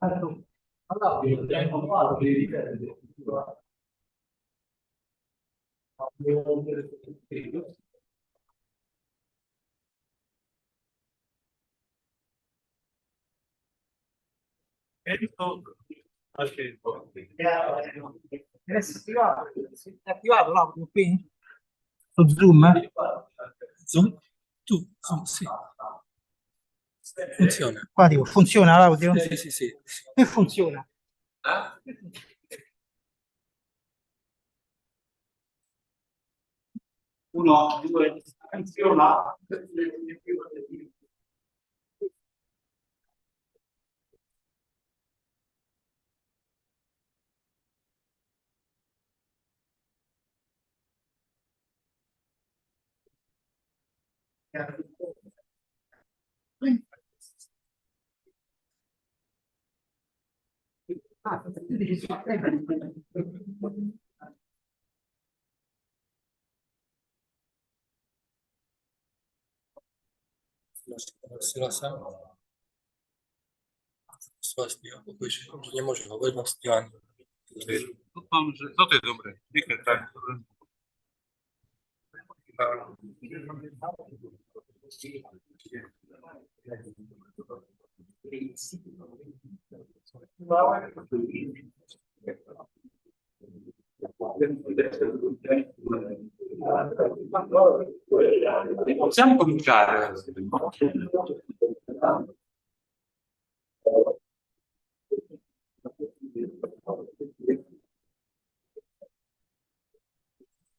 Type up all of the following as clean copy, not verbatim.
È attivato l'audio qui? Lo zoom? Zoom? Tu, zoom, sì. Funziona. Qua dico, funziona l'audio? Sì. Che funziona? Uno, due, funziona. Se la sa. Nie może, bo będą zdjęci. Co to jest dobre? Nie tak. Possiamo cominciare?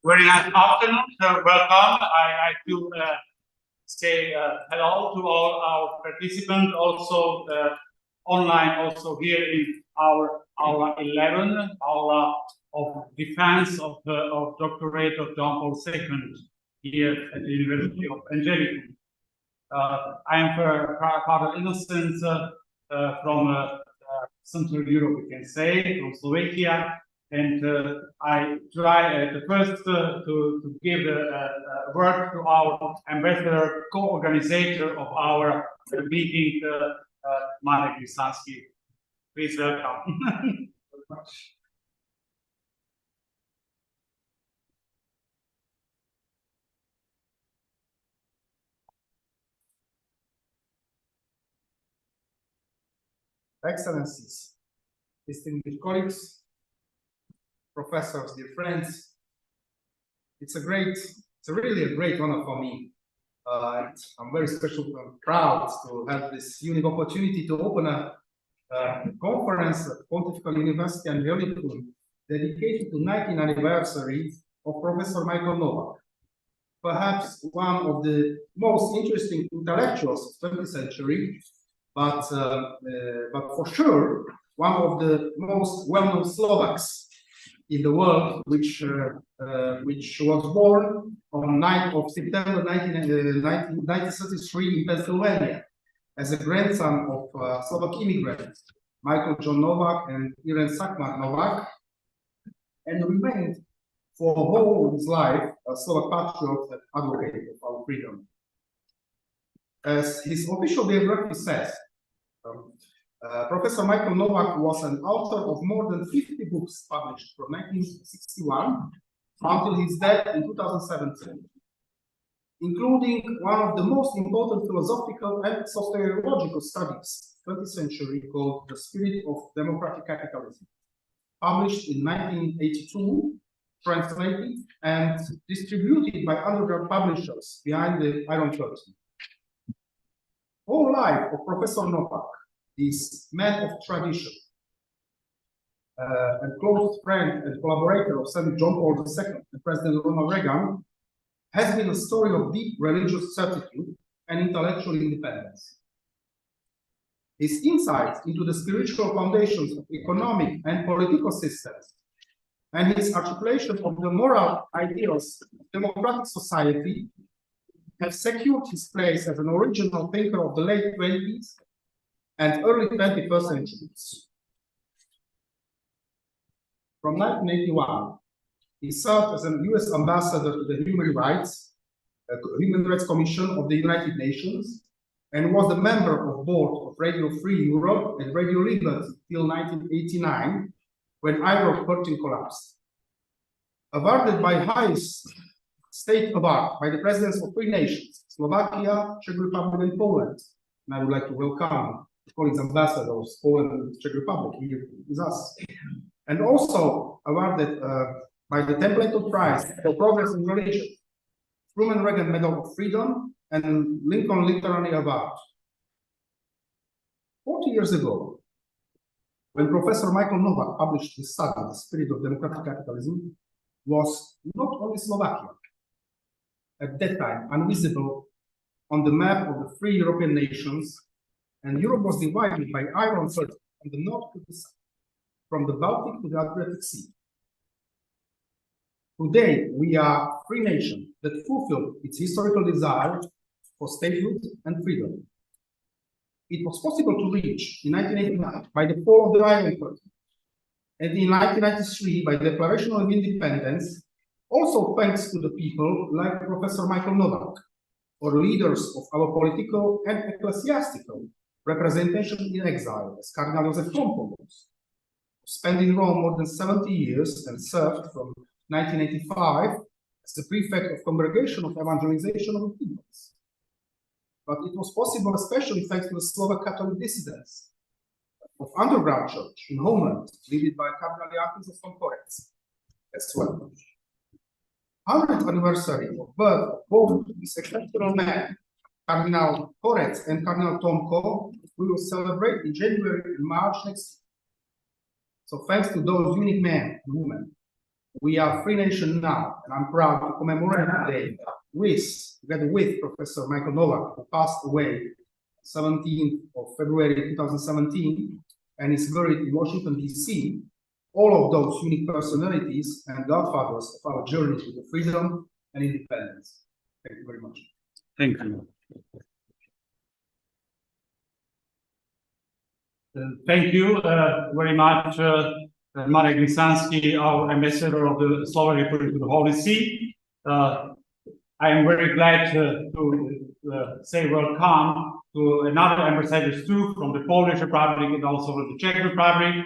Very nice afternoon. Welcome. I like to say hello to all our participants, also online, also here in our 11, our of defense of doctorate of John Paul II here at the University of Angelicum. I am Father Innocent from Central Europe, we can say, from Slovakia. And I try at the first to give a word to our ambassador, co-organizer of our meeting, Marek Lisansky. Please welcome. Excellencies, distinguished colleagues, professors, dear friends, it's really a great honor for me. I'm very special and proud to have this unique opportunity to open a conference at Pontifical University Angelicum dedicated to 19th anniversary of Professor Michael Novak, perhaps one of the most interesting intellectuals of the 20th century, but for sure one of the most well-known Slovaks in the world, which was born on 9th of September 1933 in Pennsylvania as a grandson of Slovak immigrants, Michael John Novak and Irene Sakmar Novak, and remained for all his life a Slovak patriot and advocate of our freedom. As his official biography says, Professor Michael Novak was an author of more than 50 books published from 1961 until his death in 2017, including one of the most important philosophical and sociological studies of the 20th century called The Spirit of Democratic Capitalism, published in 1982, translated and distributed by underground publishers behind the Iron Curtain. Whole life of Professor Novak, this man of tradition, and close friend and collaborator of St. John Paul II and President Ronald Reagan, has been a story of deep religious certitude and intellectual independence. His insights into the spiritual foundations of economic and political systems and his articulation of the moral ideals of democratic society have secured his place as an original thinker of the late 20th and early 21st centuries. From 1981, he served as an US ambassador to the Human Rights Commission of the United Nations and was the member of board of Radio Free Europe and Radio Liberty till 1989, when Iron Curtain collapsed. Awarded by highest state award by the presidents of three nations, Slovakia, Czech Republic, and Poland. And I would like to welcome the colleagues ambassadors, Poland and Czech Republic here with us. And also awarded by the Templeton Prize for Progress in Relations, Truman Reagan Medal of Freedom, and Lincoln Literary Award. 40 years ago, when Professor Michael Novak published his study, The Spirit of Democratic Capitalism, was not only Slovakia, at that time invisible on the map of the three European nations, and Europe was divided by iron curtain from the north to the south, from the Baltic to the Adriatic Sea. Today, we are a free nation that fulfilled its historical desire for statehood and freedom. It was possible to reach in 1989 by the fall of the Iron Curtain, and in 1993 by the Declaration of Independence, also thanks to the people like Professor Michael Novak, or leaders of our political and ecclesiastical representation in exile, as Cardinal Joseph Krompoulos, who spent in Rome more than 70 years and served from 1985 as the prefect of Congregation of Evangelization of the Peoples. But it was possible especially thanks to the Slovak Catholic dissidents of underground church in homeland, led by Cardinal Jakub of Tomkorec as well. 100th anniversary of birth of both these exceptional men, Cardinal Korec and Cardinal Tomko, we will celebrate in January and March next year. So thanks to those unique men and women, we are a free nation now, and I'm proud to commemorate today together with Professor Michael Novak, who passed away 17th of February 2017 and is buried in Washington, D.C., all of those unique personalities and godfathers of our journey to freedom and independence. Thank you very much. Thank you. Thank you very much, Marek Lisanski, our ambassador of the Slovak Republic to the Holy See. I am very glad to say welcome to another ambassadors too, from the Polish Republic and also from the Czech Republic.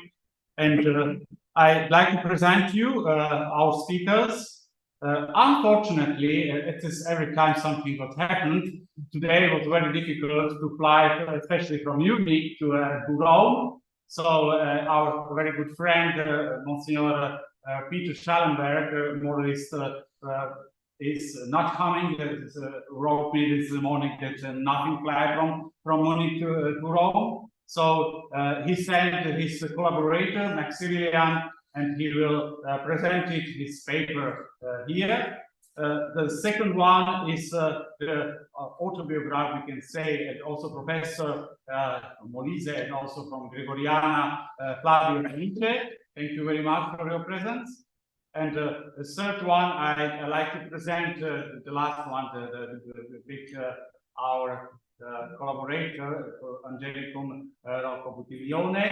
And I'd like to present you our speakers. Unfortunately, it is every time something got happened. Today it was very difficult to fly, especially from Munich to Rome. So our very good friend, Monsignor Peter Schallenberg, more or less is not coming. Wrote me this morning that nothing fly from Munich to Rome. So he sent his collaborator, Maximilian, and he will present his paper here. The second one is the autobiography, we can say, and also Professor Molise and also from Gregoriana, Flavio Felice. Thank you very much for your presence. And the third one, I like to present the last one, the big, our collaborator, Angelicum Rocco Buttiglione,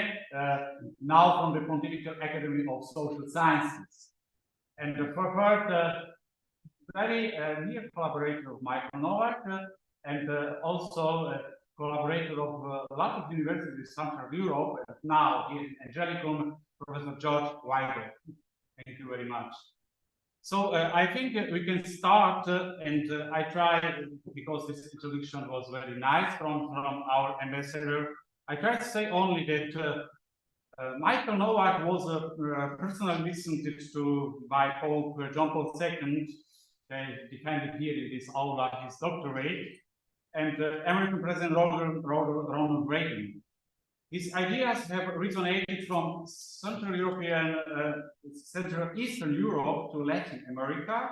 now from the Pontifical Academy of Social Sciences. And the third, very near collaborator of Michael Novak, and also a collaborator of a lot of universities in Central Europe, and now here in Angelicum, Professor George Weigel. Thank you very much. So I think we can start, and I tried, because this introduction was very nice from our ambassador, I tried to say only that Michael Novak was personally listened to by Pope John Paul II. They defended here in this aula his doctorate, and American President Ronald Reagan. His ideas have originated from Central European, Central Eastern Europe to Latin America.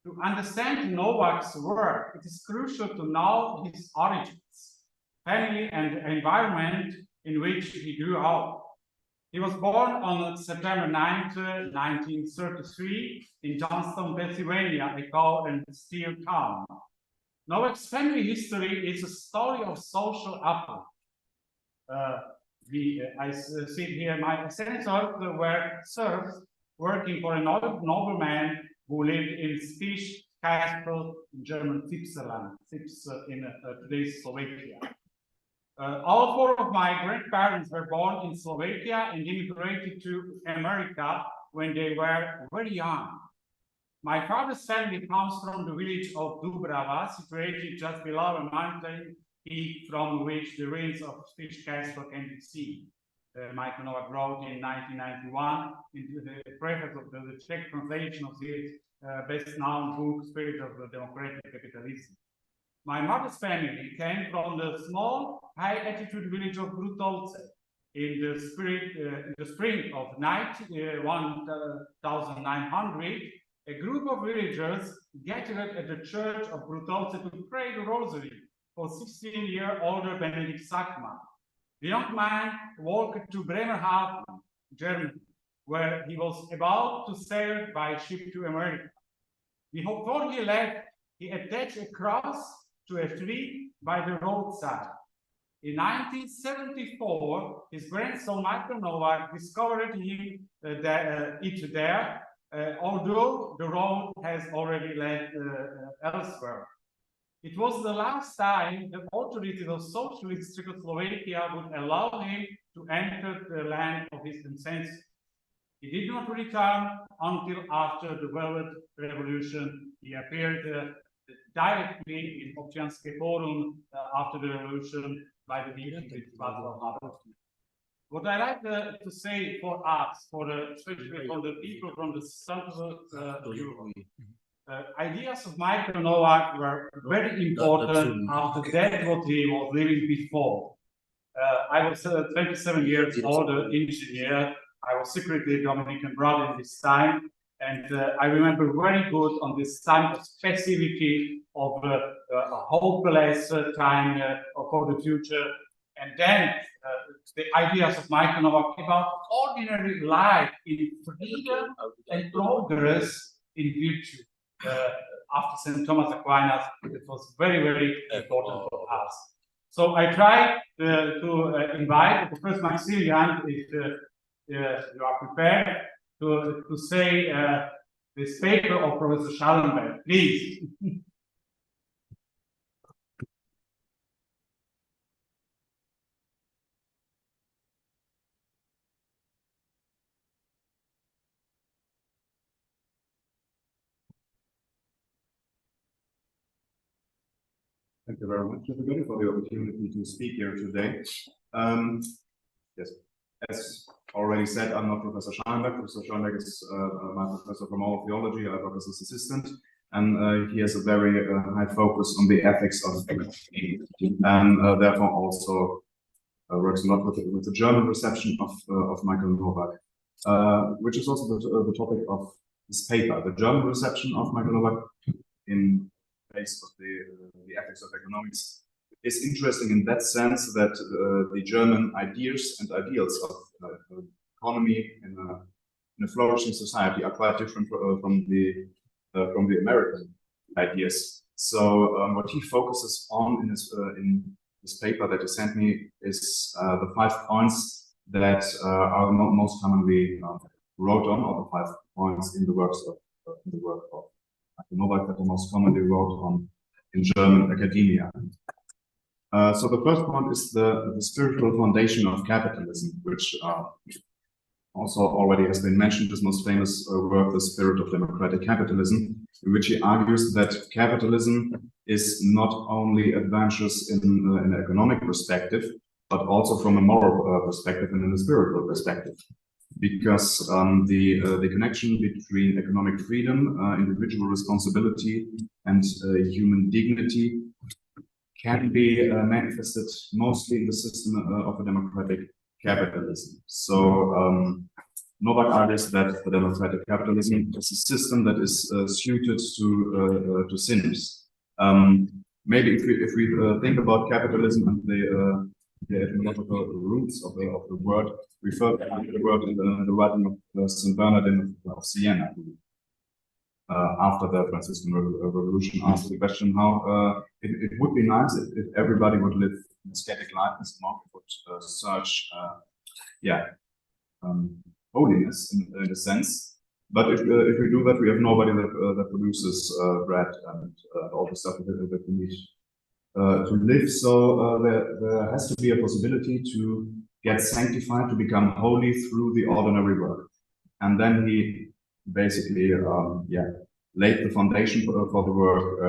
To understand Novak's work, it is crucial to know his origins, family, and environment in which he grew up. He was born on September 9th, 1933 in Johnstown, Pennsylvania, a coal and steel town. Novak's family history is a story of social upheaval. I see here my ancestors were serfs working for a nobleman who lived in Spiš castle in German Zipserland, Zips in today's Slovakia. All four of my grandparents were born in Slovakia and immigrated to America when they were very young. My father's family comes from the village of Dubrava, situated just below a mountain peak from which the ruins of Spiš Castle can be seen. Michael Novak wrote in 1991 in the preface of the Czech translation of his best-known book, Spirit of the Democratic Capitalism. My mother's family came from the small, high-altitude village of Brutovce. In the spring of 1900, a group of villagers gathered at the church of Brutovce to pray the rosary for 16-year-older Benedict Sackmann. The young man walked to Bremerhaven, Germany, where he was about to sail by ship to America. Before he left, he attached a cross to a tree by the roadside. In 1974, his grandson Michael Novak discovered it there, although the road has already led elsewhere. It was the last time the authorities of socialist Czechoslovakia would allow him to enter the land of his ancestors. He did not return until after the Velvet Revolution. He appeared directly in Občianske Forum after the revolution by the meeting with Václav Havel. What I like to say for us, especially for the people from the Central Europe, ideas of Michael Novak were very important after that what he was living before. I was 27 years old, engineer. I was secretly Dominican brother in this time, and I remember very good on this time of passivity, of a hopeless time for the future, and then the ideas of Michael Novak about ordinary life in freedom and progress in virtue. After St. Thomas Aquinas, it was very, very important for us. So I try to invite the first Maximilian, if you are prepared, to say this paper of Professor Schallenberg, please. Thank you very much, everybody, for the opportunity to speak here today. Yes, as already said, I'm not Professor Schallenberg. Professor Schallenberg is my professor for moral theology. I work as his assistant, and he has a very high focus on the ethics of thinking, and therefore also works a lot with the German reception of Michael Novak, which is also the topic of this paper, the German reception of Michael Novak in place of the ethics of economics is interesting in that sense that the German ideas and ideals of economy in a flourishing society are quite different from the American ideas. So what he focuses on in this paper that he sent me is the 5 points that are most commonly wrote on, or the 5 points in the work of Novak that are most commonly wrote on in German academia. So the first point is the spiritual foundation of capitalism, which also already has been mentioned, his most famous work, The Spirit of Democratic Capitalism, in which he argues that capitalism is not only advantageous in an economic perspective, but also from a moral perspective and in a spiritual perspective. Because the connection between economic freedom, individual responsibility, and human dignity can be manifested mostly in the system of a democratic capitalism. So Novak argues that the democratic capitalism is a system that is suited to sinners. Maybe if we think about capitalism and the etymological roots of the word, refer to the word in the writing of St. Bernardine of Siena, after the Franciscan Revolution, asked the question how it would be nice if everybody would live an ascetic life, and would search holiness in a sense, But if we do that, we have nobody that produces bread and all the stuff that we need to live. So there has to be a possibility to get sanctified, to become holy through the ordinary work. And then he basically, laid the foundation for the work,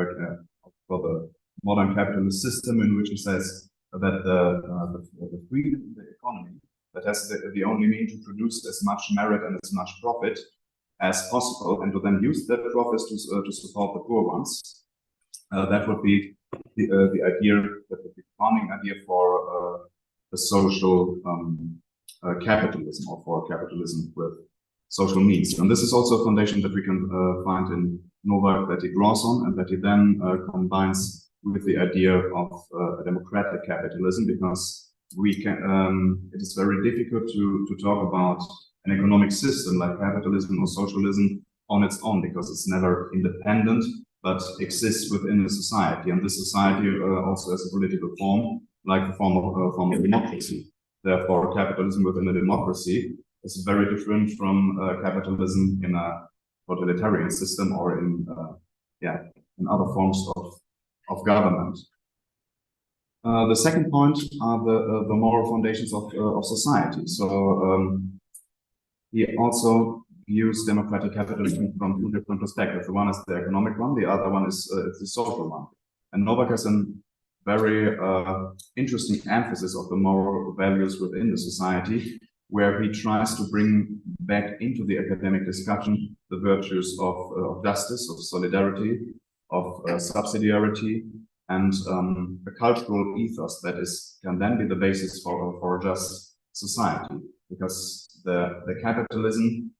for the modern capitalist system, in which he says that the freedom in the economy that has the only mean to produce as much merit and as much profit as possible, and to then use that profits to support the poor ones. That would be the idea, that would be the founding idea for the social capitalism, or for capitalism with social needs. And this is also a foundation that we can find in Novak, that he draws on, and that he then combines with the idea of a democratic capitalism, because we can. It is very difficult to talk about an economic system like capitalism or socialism on its own, because it's never independent, but exists within a society, and this society also has a political form, like the form of democracy. Therefore, capitalism within a democracy is very different from capitalism in a totalitarian system, or in other forms of government. The second point are the moral foundations of society. So he also views democratic capitalism from two different perspectives. The one is the economic one, the other one is the social one. And Novak has a very interesting emphasis of the moral values within the society, where he tries to bring back into the academic discussion the virtues of justice, of solidarity, of subsidiarity, and a cultural ethos that can then be the basis for a just society. Because the capitalism,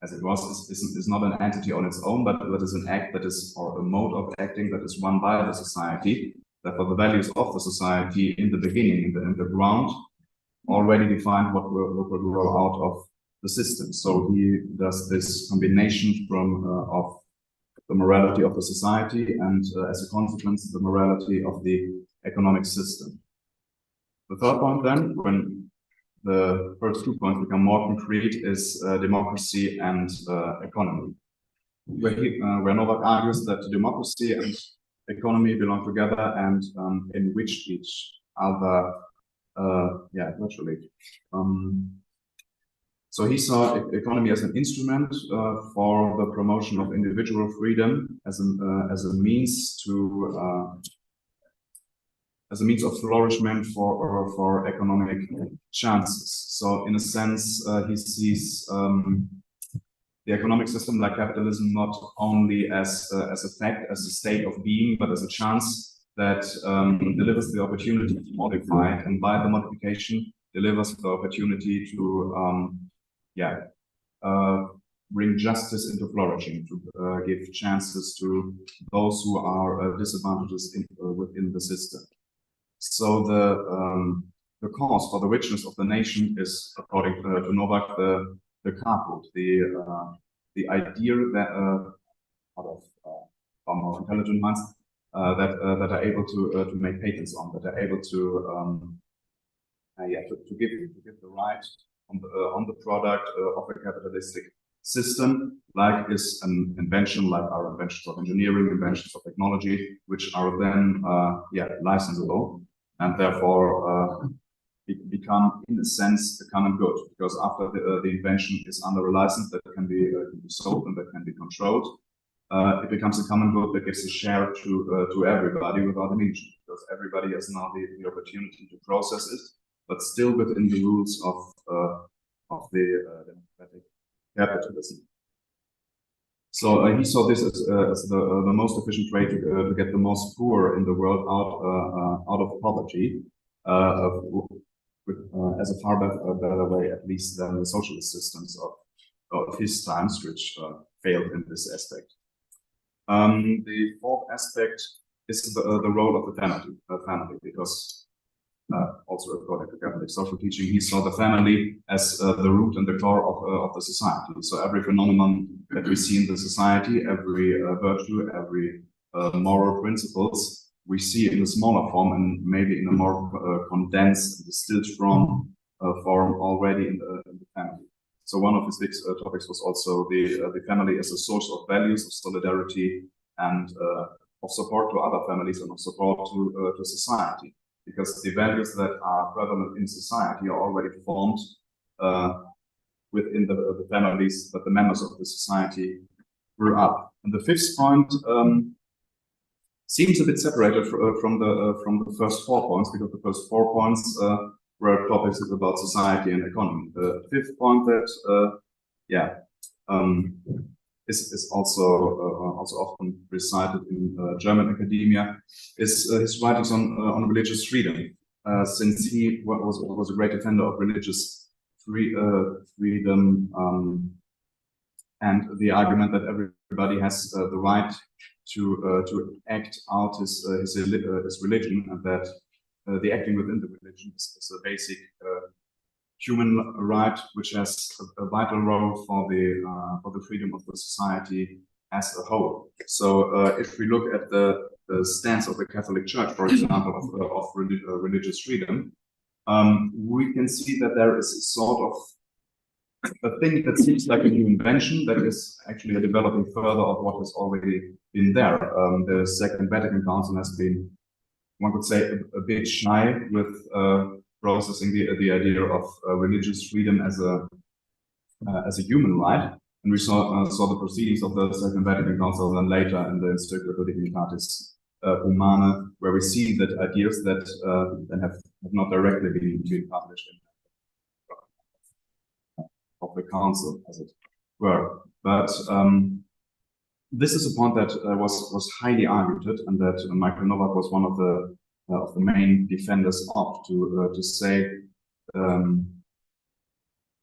as it was, is not an entity on its own, but is an act that is, or a mode of acting that is won by the society. Therefore, the values of the society in the beginning, in the ground, already define what will grow out of the system. So he does this combination of the morality of the society and, as a consequence, the morality of the economic system. The third point then, when the first 2 points become more concrete, is democracy and economy, where Novak argues that democracy and economy belong together and enrich each other, virtually. So he saw economy as an instrument for the promotion of individual freedom, as a means of flourishment for economic chances. So in a sense, he sees the economic system like capitalism not only as a fact, as a state of being, but as a chance that delivers the opportunity to modify, and by the modification delivers the opportunity to bring justice into flourishing, to give chances to those who are disadvantaged within the system. So the cause for the richness of the nation is, according to Novak, the caput, the idea that out of far more intelligent minds that are able to make patents on, that are able to give the right on the product of a capitalistic system, like is an invention, like our inventions of engineering, inventions of technology, which are then licensable, and therefore become, in a sense, a common good, because after the invention is under a license that can be sold and that can be controlled, it becomes a common good that gives a share to everybody without an issue, because everybody has now the opportunity to process it, but still within the rules of the democratic capitalism. So he saw this as the most efficient way to get the most poor in the world out of poverty, as a far better way, at least, than the socialist systems of his times, which failed in this aspect. The fourth aspect is the role of the family, because also according to Catholic social teaching, he saw the family as the root and the core of the society. So every phenomenon that we see in the society, every virtue, every moral principles, we see in a smaller form and maybe in a more condensed, distilled form already in the family. So one of his big topics was also the family as a source of values, of solidarity, and of support to other families and of support to society. Because the values that are prevalent in society are already formed within the families that the members of the society grew up. And the fifth point seems a bit separated from the first 4 points, because the first 4 points were topics about society and economy. The fifth point that is also often recited in German academia is his writings on religious freedom, since he was a great defender of religious freedom, and the argument that everybody has the right to act out his religion, and that the acting within the religion is a basic human right, which has a vital role for the freedom of the society as a whole. So if we look at the stance of the Catholic Church, for example, of religious freedom, we can see that there is a sort of a thing that seems like a new invention that is actually a developing further of what has already been there. The Second Vatican Council has been, one could say, a bit shy with processing the idea of religious freedom as a human right, and we saw the proceedings of the Second Vatican Council, and later in the Encyclical Dignitatis Humanae, where we see that ideas that have not directly been published in of the council, as it were. But this is a point that was highly argued, and that Michael Novak was one of the main defenders of, to say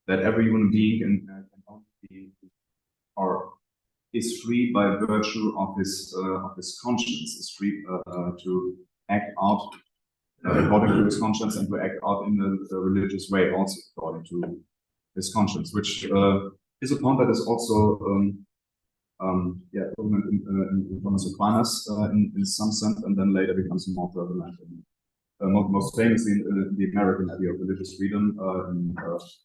that every human being can only be, or is free by virtue of his conscience, is free to act out according to his conscience, and to act out in the religious way also according to his conscience, which is a point that is also prominent in Thomas Aquinas in some sense, and then later becomes more prevalent most famously in the American idea of religious freedom, and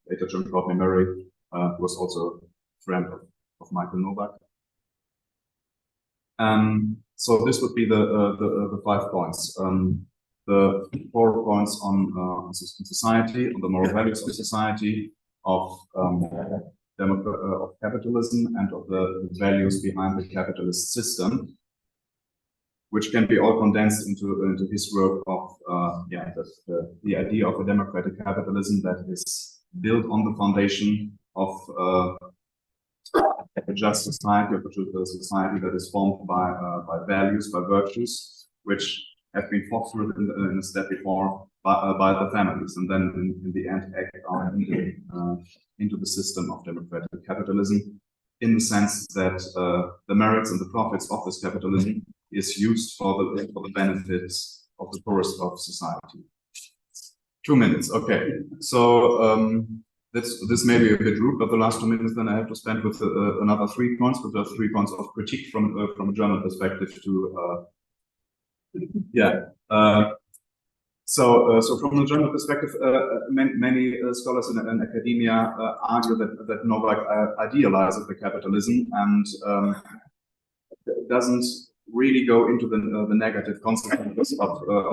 later John Courtney Murray, who was also a friend of Michael Novak. So this would be the 5 points. The 4 points on society, on the moral values of society, of capitalism, and of the values behind the capitalist system, which can be all condensed into his work of the idea of a democratic capitalism that is built on the foundation of a just society, of a society that is formed by values, by virtues, which have been fostered in a step before by the families, and then in the end act into the system of democratic capitalism, in the sense that the merits and the profits of this capitalism is used for the benefits of the poorest of society. 2 minutes, okay. So this may be a bit rude, but the last 2 minutes then I have to spend with another 3 points, but there are 3 points of critique from a German perspective to So from the German perspective, many scholars in academia argue that Novak idealizes the capitalism and doesn't really go into the negative consequences of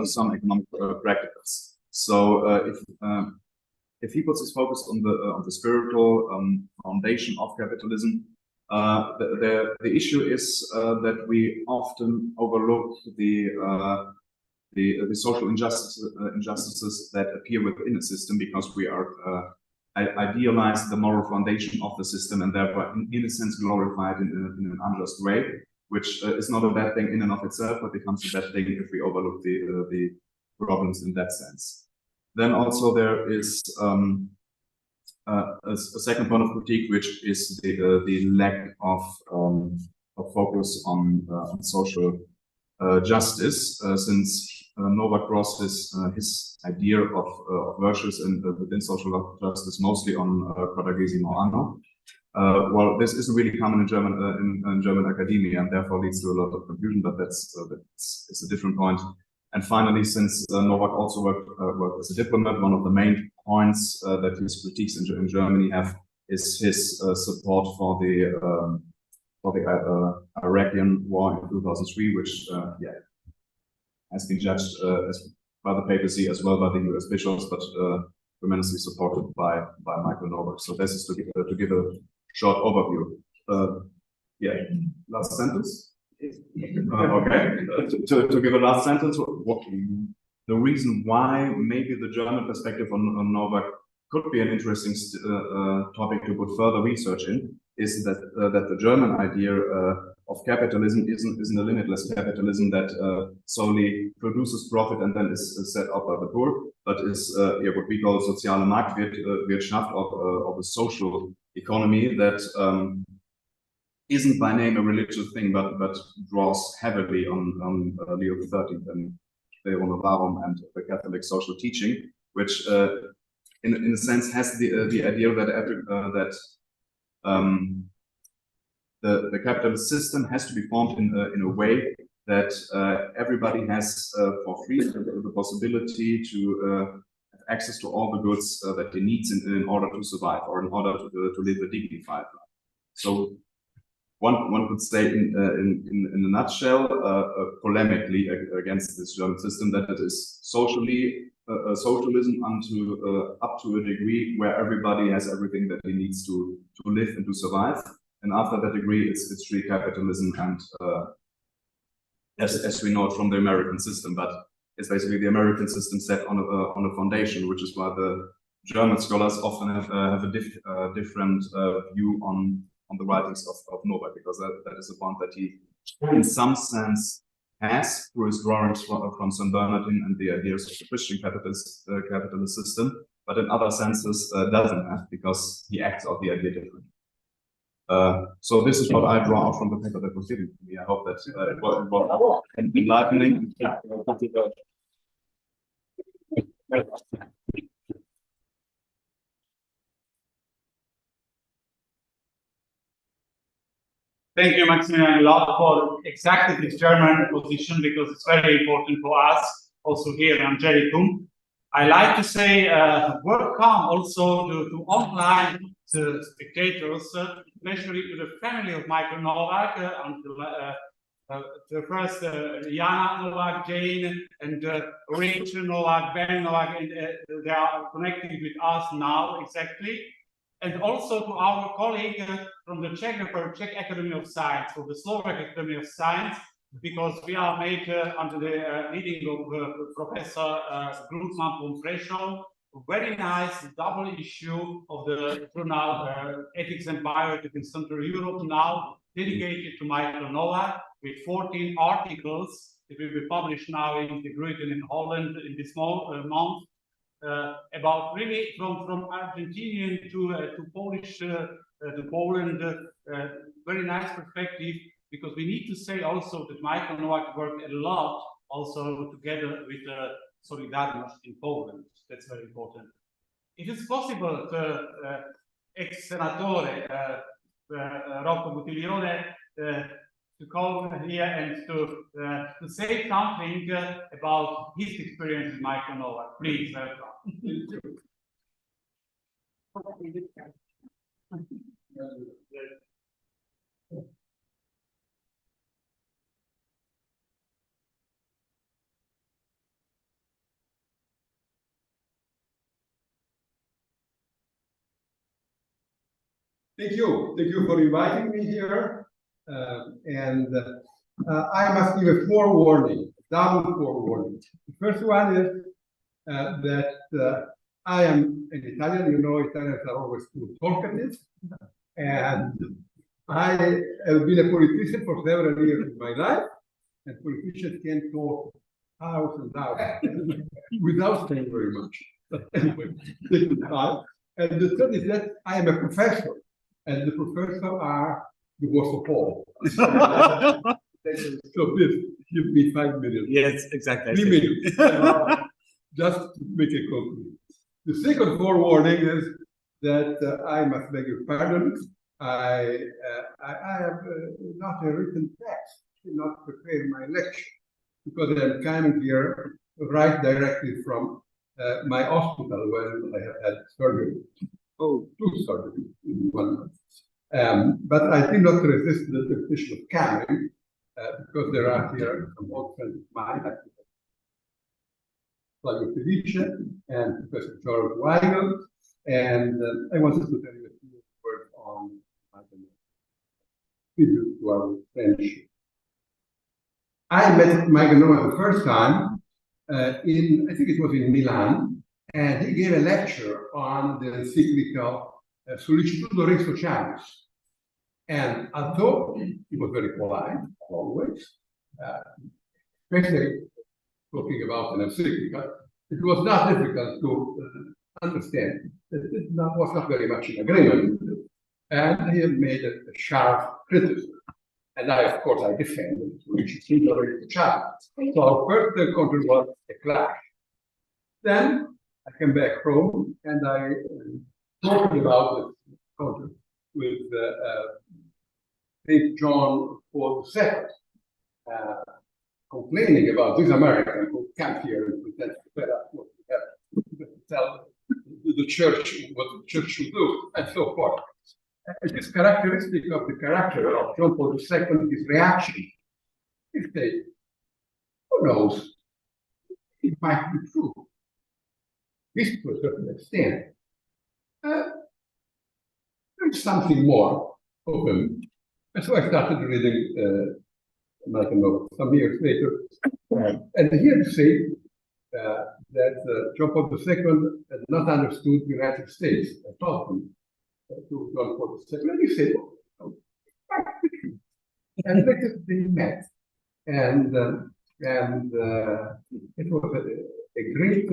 some economic practices. So if he puts his focus on the spiritual foundation of capitalism, the issue is that we often overlook the social injustices that appear within a system, because we are idealize the moral foundation of the system, and therefore in a sense glorified in an unjust way, which is not a bad thing in and of itself, but becomes a bad thing if we overlook the problems in that sense. Then also there is a second point of critique, which is the lack of focus on social justice, since Novak draws his idea of virtues and within social justice mostly on quadragesimo anno. Well, this isn't really common in German academia, and therefore leads to a lot of confusion. But that's a different point. And finally, since Novak also worked as a diplomat, one of the main points that his critiques in Germany have is his support for the Iraqi war in 2003, which has been judged by the papacy as well by the US bishops, but tremendously supported by Michael Novak. So this is to give a short overview. Last sentence. Okay. To give a last sentence, the reason why maybe the German perspective on Novak could be an interesting topic to put further research in is that the German idea of capitalism isn't a limitless capitalism that solely produces profit and then is set up by the poor, but is what we call soziale Marktwirtschaft, of a social economy that isn't by name a religious thing, but draws heavily on Leo XIII and Warum and the Catholic social teaching, which in a sense has the idea that the capitalist system has to be formed in a way that everybody has for free the possibility to have access to all the goods that he needs in order to survive or in order to live a dignified life. So one could say in a nutshell, polemically against this German system, that it is socialism up to a degree where everybody has everything that he needs to live and to survive, and after that degree it's free capitalism, and as we know it from the American system, but it's basically the American system set on a foundation, which is why the German scholars often have a different view on the writings of Novak, because that is a point that he, in some sense, has through his drawings from St. Bernardine and the ideas of the Christian capitalist system, but in other senses doesn't have, because he acts out the idea differently. So this is what I draw out from the paper that was given to me. I hope that it was enlightening. Thank you, Maximilian, a lot for exactly this German position, because it's very important for us also here in Angelicum. I like to say, welcome also to online spectators, especially to the family of Michael Novak, and the first Jana Novak, Jane, and Rich Novak, Ben Novak, and they are connected with us now exactly. And also to our colleague from the Czech Academy of Science, or the Slovak Academy of Science, because we are made under the leading of Professor Glucksmann from Prešov, a very nice double issue of the journal Ethics and Bioethics in Central Europe, now dedicated to Michael Novak, with 14 articles that will be published now in the Greece in Holland in this month. About really from Argentinian to Polish to Poland, very nice perspective, because we need to say also that Michael Novak worked a lot also together with Solidarność in Poland. That's very important. It is possible to ex-senatore Rocco Buttiglione to come here and to say something about his experience with Michael Novak. Please, welcome. Thank you for inviting me here. I must give a forewarning, double forewarning. The first one is that I am an Italian. You know, Italians are always too talkative, and I have been a politician for several years in my life, and politicians can talk hours and hours without saying very much. But anyway, this is hard. And the third is that I am a professor, and the professors are the worst of all. So please give me 5 minutes. Yes, exactly. 3 minutes. Just to make a conclusion. The second forewarning is that I must beg your pardon. I have not a written text, not prepared my lecture, because I'm coming here right directly from my hospital when I have had surgery. Oh, two surgeries in 1 month. But I did not resist the temptation of coming because there are here some old friends of mine, like Flavio Felice and Professor George Weigel, and I wanted to tell you a few words on tribute to our friendship. I met Michael Novak the first time I think it was in Milan, and he gave a lecture on the encyclical Sollicitudo Re Socialis. And although he was very polite, always, especially talking about an encyclical, it was not difficult to understand that it was not very much in agreement with it. And he made a sharp criticism. And I, of course, I defended Sollicitudo Re Socialis. So our first encounter was a clash. Then I came back home and I talked about this encounter with St. John Paul II, complaining about this American who came here and pretend to tell us what we have to tell the church what the church should do, and so forth. It is characteristic of the character of John Paul II, his reaction. He said, who knows? It might be true. This to a certain extent. There's something more of him. And so I started reading Michael Novak some years later. And here to say that John Paul II had not understood the United States. I told him to John Paul II. And he said, oh, and later they met. And it was a great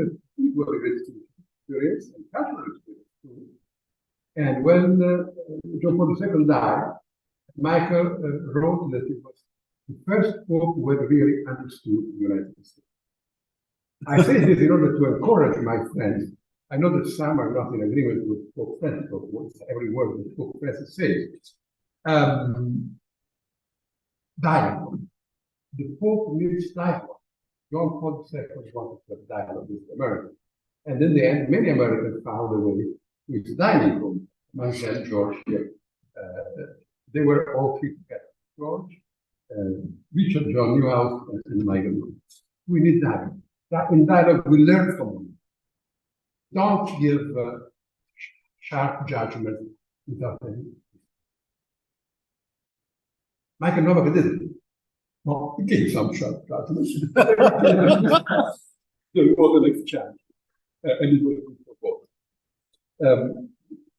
experience and cultural experience too. And when John Paul II died, Michael wrote that it was the first pope who had really understood the United States. I say this in order to encourage my friends. I know that some are not in agreement with Pope Francis, every word that Pope Francis says. Dialogue. The Pope needs dialogue. John Paul II wanted to have dialogue with Americans. And in the end, many Americans found a way with the dining room. Among them, George here. They were all three together. George, Richard John Newhouse, and Michael. We need dialogue. In dialogue, we learn from them. Don't give sharp judgment without any. Michael Novak did it. No, he gave some sharp judgment. There was an exchange, and it was good for both.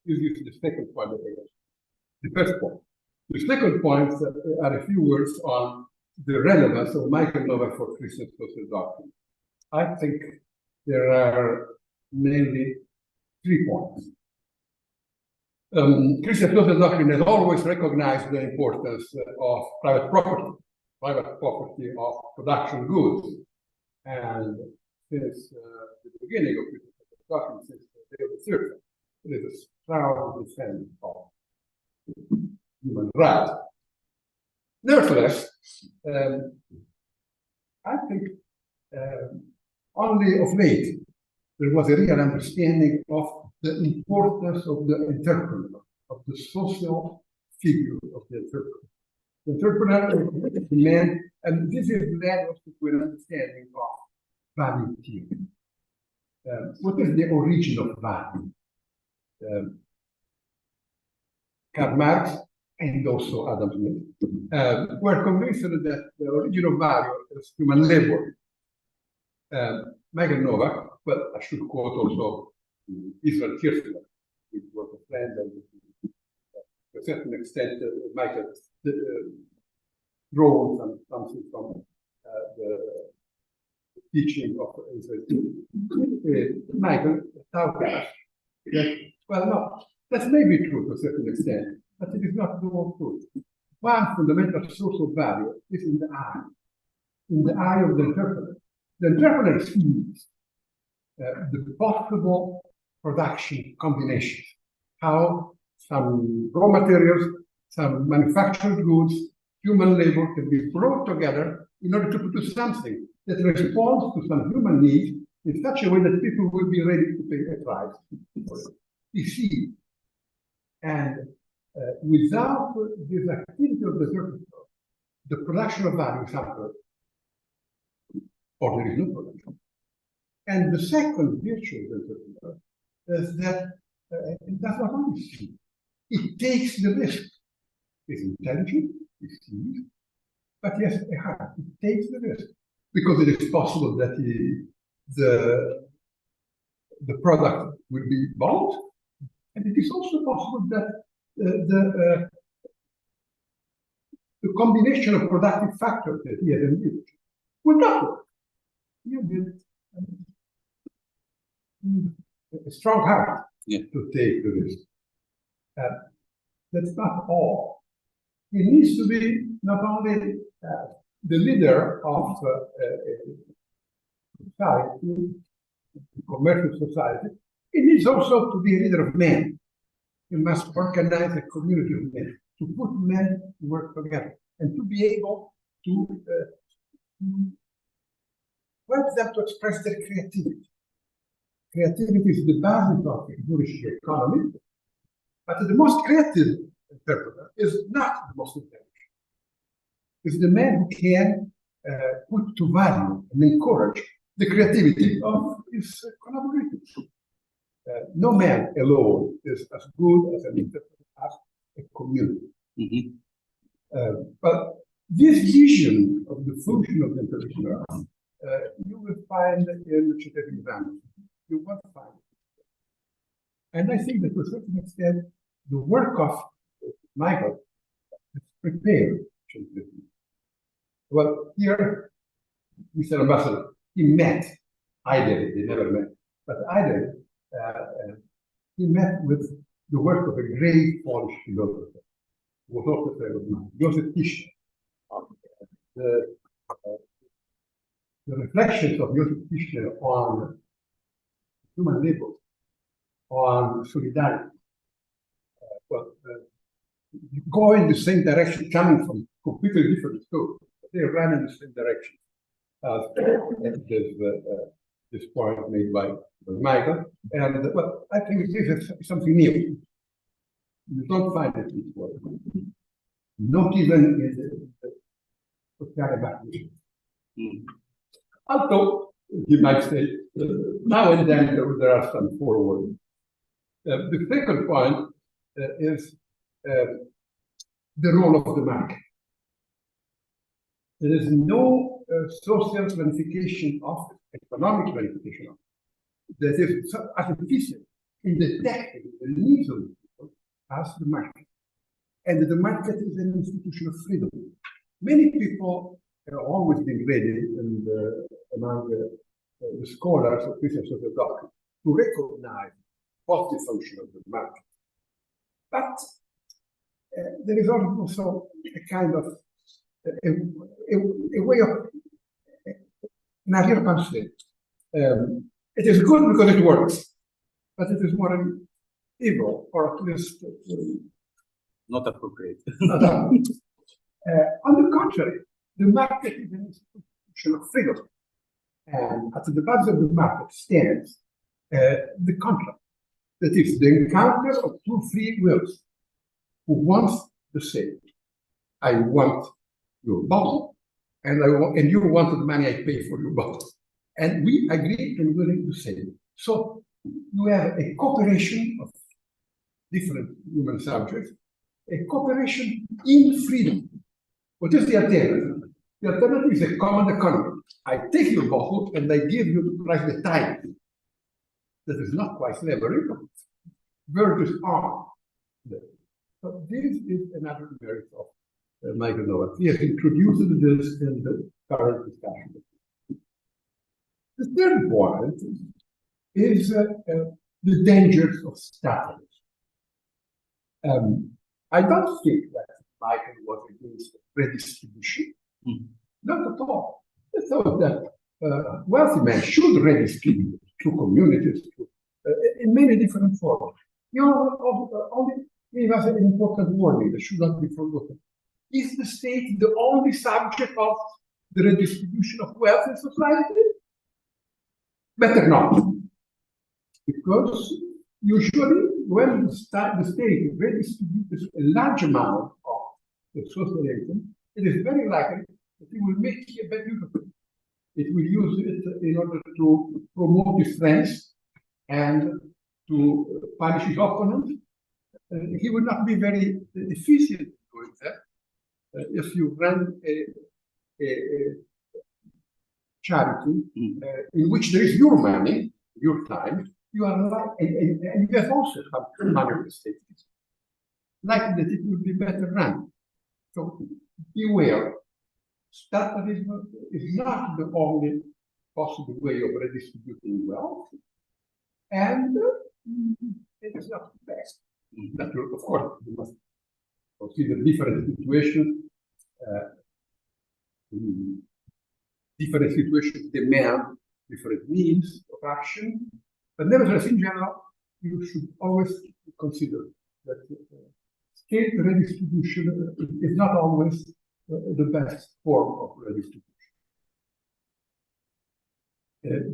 This is the second point of the first point. The second point are a few words on the relevance of Michael Novak for Christian social doctrine. I think there are mainly 3 points. Christian social doctrine has always recognized the importance of private property of production goods. And since the beginning of Christian social doctrine, since the day of the Circle, it is a strong defense of human rights. Nevertheless, I think only of late there was a real understanding of the importance of the entrepreneur, of the social figure of the entrepreneur. The entrepreneur is the man, and this is led us to an understanding of value theory. What is the origin of value? Karl Marx and also Adam Smith were convinced that the origin of value is human labor. Michael Novak, well, I should quote also Israel Kirchner, which was a friend, and to a certain extent, Michael draws something from the teaching of Israel. Michael taught us that, well, no, that may be true to a certain extent, but it is not the whole truth. One fundamental source of value is in the eye of the entrepreneur. The entrepreneur sees the possible production combinations, how some raw materials, some manufactured goods, human labor can be brought together in order to produce something that responds to some human needs in such a way that people will be ready to pay a price for it. PC. And without this activity of the surface, the production of value suffers, or there is no production. And the second virtue of the entrepreneur is that it does not only see, it takes the risk. It's intelligent, it sees, but yes, a heart, it takes the risk. Because it is possible that the product will be bought, and it is also possible that the combination of productive factors that he has envisaged will not work. You need a strong heart to take the risk. That's not all. He needs to be not only the leader of society, commercial society, he needs also to be a leader of men. He must organize a community of men, to put men to work together, and to be able to help them to express their creativity. Creativity is the basis of a flourishing economy, but the most creative entrepreneur is not the most intelligent. It's the man who can put to value and encourage the creativity of his collaborators. No man alone is as good as an entrepreneur as a community. But this vision of the function of the entrepreneur, you will find in the Chief example. You won't find it. And I think that to a certain extent, the work of Michael has prepared children. Well, here, Mr. Ambassador, he met, I did, they never met, but I did, he met with the work of a great Polish philosopher, who was also a friend of mine, Joseph Tischner. The reflections of Joseph Tischner on human labor, on solidarity, go in the same direction, coming from completely different schools. They ran in the same direction as this point made by Michael. And well, I think this is something new. You don't find it before. Not even in the social background. Although, you might say, now and then there are some forward. The second point is the role of the market. There is no social planification of economic planification of that is as efficient in detecting the needs of people as the market. And the market is an institution of freedom. Many people have always been ready, and among the scholars of Christian social doctrine, to recognize what the function of the market. But there is also a kind of a way of an arrière-pensée. It is good because it works, but it is more evil, or at least Not appropriate. on the contrary, the market is an institution of freedom. And at the base of the market stands the contract. That is the encounter of two free wills who wants the same. I want your bottle, and you want the money I pay for your bottle. And we agree and willing the same. So you have a cooperation of different human subjects, a cooperation in freedom. What is the alternative? The alternative is a common economy. I take your bottle and I give you the price the time. That is not quite slavery. Virtues are there. So this is another merit of Michael Novak. He has introduced this in the current discussion. The third point is the dangers of status. I don't think that Michael was against redistribution. Not at all. I thought that wealthy men should redistribute to communities in many different forms. You only gave us an important warning that should not be forgotten. Is the state the only subject of the redistribution of wealth in society? Better not. Because Usually, when the state redistributes a large amount of the social item, it is very likely that it will make a bad use of it. It will use it in order to promote its friends and to punish his opponents. He will not be very efficient doing that. If you run a charity in which there is your money, your time, you are like, and you have also some money of the state. Likely that it will be better run. So beware. Statutorism is not the only possible way of redistributing wealth, and it is not the best. Of course, you must consider different situations. Different situations demand different means of action, but nevertheless, in general, you should always consider that state redistribution is not always the best form of redistribution.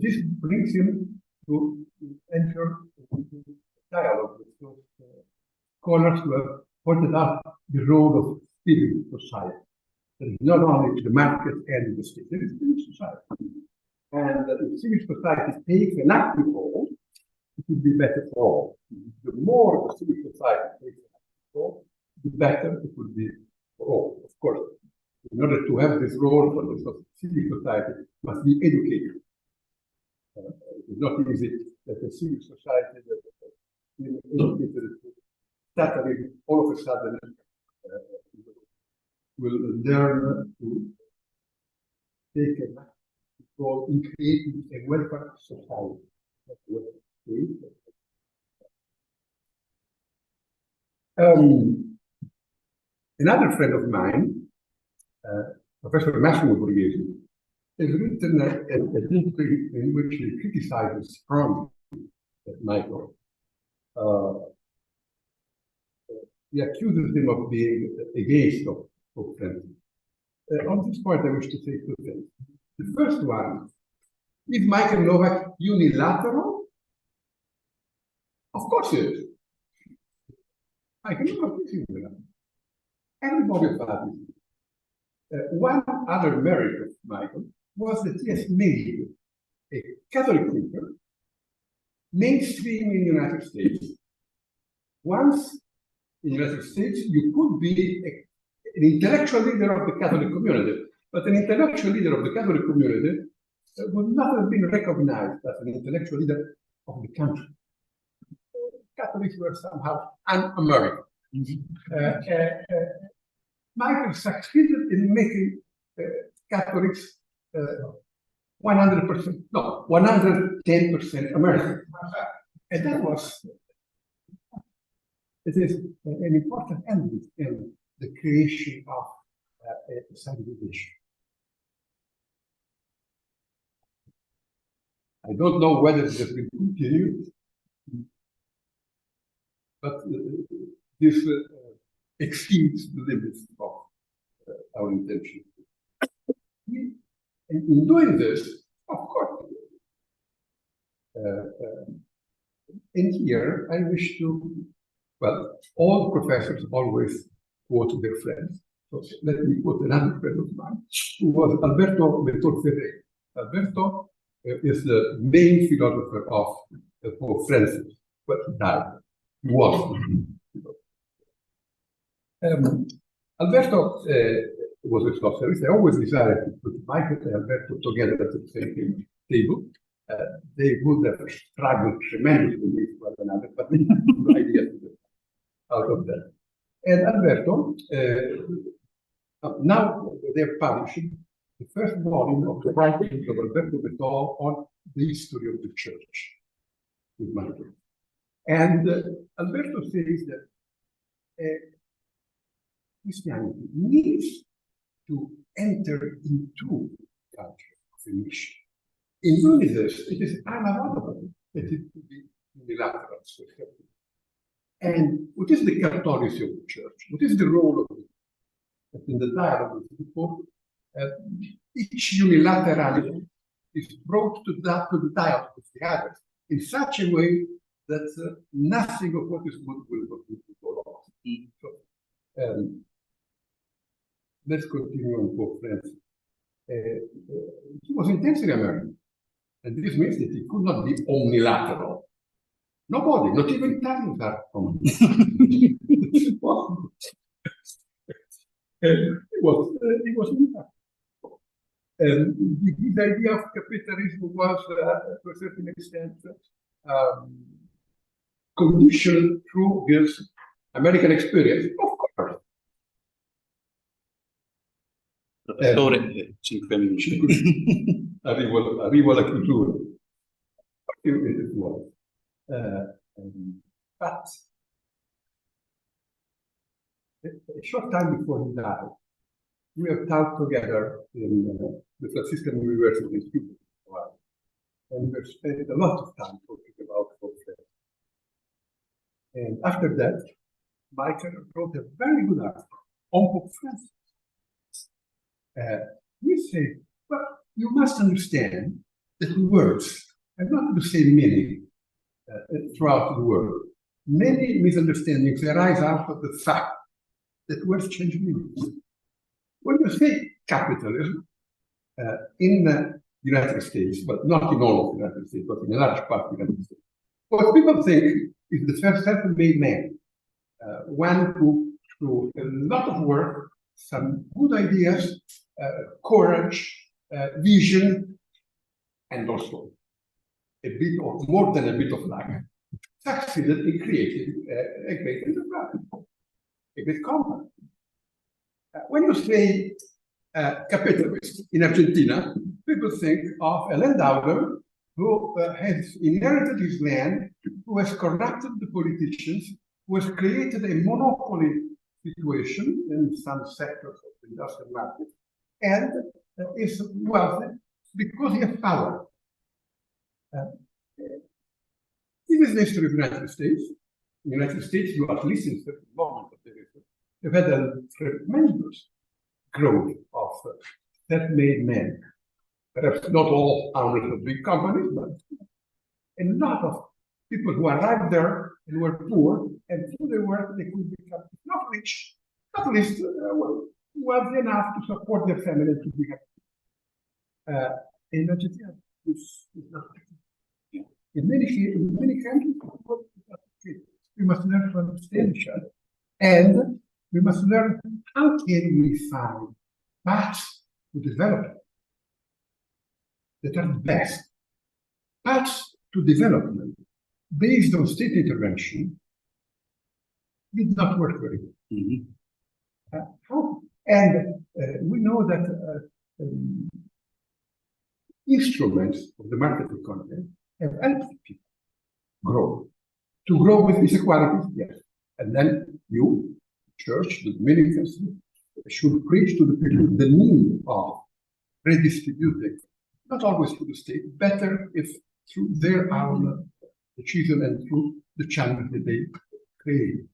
This brings him to enter into dialogue with those scholars who have pointed out the role of civil society. There is not only the market and the state, there is civil society. And if civil society takes an active role, it will be better for all. The more the civil society takes an active role, the better it will be for all. Of course, in order to have this role for the civil society, must be educated. It is not easy that a civil society that is educated statutory all of a sudden will learn to take an active role in creating a welfare society. Another friend of mine, Professor Massimo Borghese, has written a book in which he criticizes strongly Michael. He accuses him of being against of friends. On this point, I wish to say two things. The first one, is Michael Novak unilateral? Of course he is. Michael Novak is unilateral. Everybody thought it. One other merit of Michael was that he has made a Catholic thinker mainstream in the United States. Once in the United States, you could be an intellectual leader of the Catholic community, but an intellectual leader of the Catholic community would not have been recognized as an intellectual leader of the country. Catholics were somehow un-American. Michael succeeded in making Catholics 100%, no, 110% American. And that was, it is an important element in the creation of a civilization. I don't know whether it has been continued, but this exceeds the limits of our intention. And in doing this, of course, in here, I wish to, well, all professors always quote their friends. So let me quote another friend of mine, who was Alberto Ferré. Alberto is the main philosopher of Pope Francis, but he died. He was. Alberto was a socialist. I always decided to put Michael and Alberto together at the same table. They would have struggled tremendously with one another, but they had good ideas out of that. And Alberto, now they're publishing the first volume of the writings of Alberto Betol on the history of the church with Michael. And Alberto says that Christianity needs to enter into the culture of a mission. In doing this, it is unavoidable that it will be unilateral. And what is the Catholicism of the church? What is the role of it? In the dialogue with the Pope, each unilaterality is brought to the dialogue with the others in such a way that nothing of what is good will go wrong. So, let's continue on Pope Francis. He was intensely American, and this means that he could not be omnilateral. Nobody, not even Italians are omnilateral. He was unilateral. His idea of capitalism was, to a certain extent, conditioned through his American experience, of course. Professore, 5 minuti. Arrivo alla chiusura. It was. But a short time before he died, we have taught together in the Franciscan University in Cuba, and we've spent a lot of time talking about Pope Francis. And after that, Michael wrote a very good article on Pope Francis. We say, but you must understand that words have not the same meaning throughout the world. Many misunderstandings arise out of the fact that words change meanings. When you say capitalism in the United States, but not in all of the United States, but in a large part of the United States, what people think is the first self-made man, one who, through a lot of work, some good ideas, courage, vision, and also a bit of more than a bit of luck, succeeded in creating a great enterprise, a great company. When you say capitalist in Argentina, people think of a landowner who has inherited his land, who has corrupted the politicians, who has created a monopoly situation in some sectors of the industrial market, and is wealthy because he has power. This is the history of the United States. In the United States, you at least in certain moments of the history, you've had a tremendous growth of self-made men. Perhaps not all owners of big companies, but a lot of people who arrived there and were poor, and through their work they could become not rich, at least wealthy enough to support their family and to be happy. In Argentina, this is not in many countries, we must learn to understand each other, and we must learn how can we find paths to development that are the best. Paths to development based on state intervention did not work very well. We know that instruments of the market economy have helped people grow. To grow with these equalities, yes. And then you, church, the ministers, should preach to the people the need of redistributing, not always to the state, better if through their own achievement and through the channel that they create.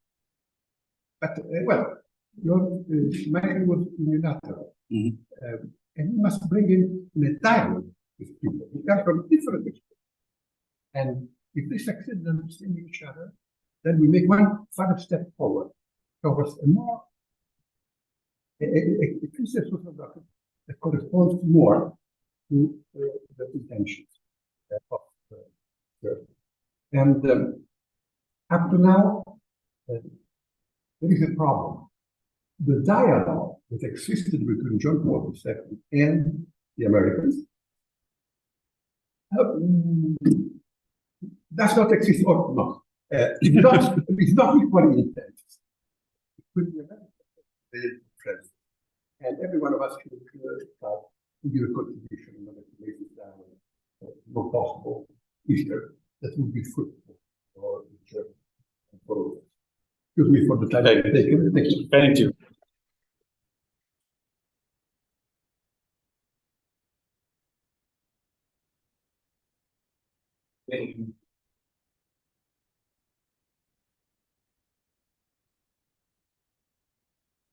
But, well, your Michael was unilateral. And we must bring in a dialogue with people who come from different experiences. And if they succeed in understanding each other, then we make one further step forward towards a more a Christian social doctrine that corresponds more to the intentions of the church. And up to now, there is a problem. The dialogue that existed between John Paul II and the Americans does not exist, or not. It's not equally intense. Between the Americans and and every one of us should try to give a contribution in order to make it more possible Easter that would be fruitful for the church and for all of us. Excuse me for the time taken. Thank you. Thank you.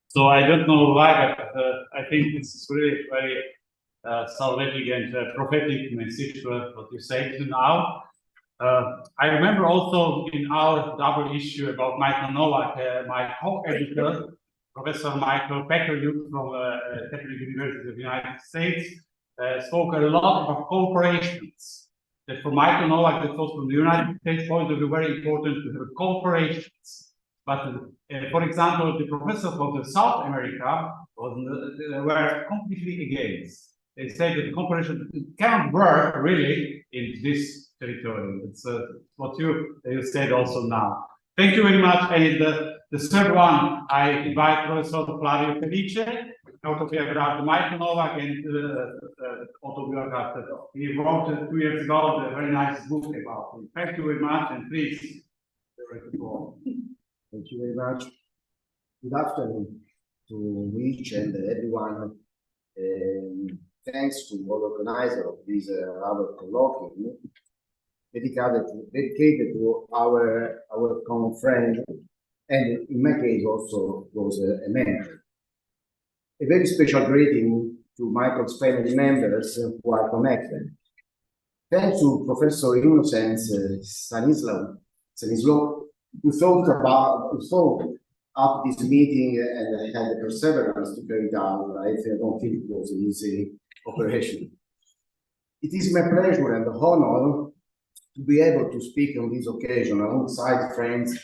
So I don't know why, but I think this is really very salvific and prophetic message what you said now. I remember also in our double issue about Michael Novak, my co-editor, Professor Michael Peckerwood from Technical University of the United States, spoke a lot about corporations. That for Michael Novak, that was from the United States point of view very important to have corporations. But for example, the professor from the South America were completely against. They say that the corporation can't work really in this territory. It's what you said also now. Thank you very much. And the third one, I invite Professor Flavio Felice, autobiography Michael Novak and autobiography. He wrote 2 years ago a very nice book about him. Thank you very much, and please. Thank you very much. Good afternoon to each and everyone. Thanks to all organizer of this our colloquium dedicated to our common friend, and in my case also was a mentor. A very special greeting to Michael's family members who are connected. Thanks to Professor Innocence Stanislaw, who thought up this meeting and had the perseverance to carry it out. I don't think it was an easy operation. It is my pleasure and honor to be able to speak on this occasion alongside friends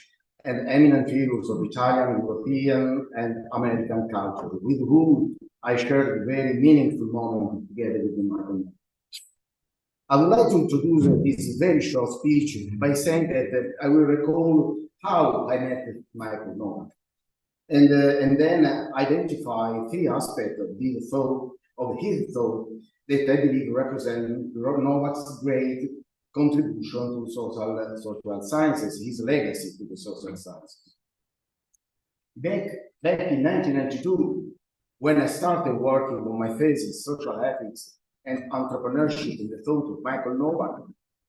and eminent figures of Italian, European, and American culture, with whom I shared a very meaningful moment together with Michael. I would like to introduce this very short speech by saying that I will recall how I met Michael Novak, and then identify 3 aspects of his thought that I believe represent Novak's great contribution to social sciences, his legacy to the social sciences. Back in 1992, when I started working on my thesis, Social Ethics and Entrepreneurship in the Thought of Michael Novak,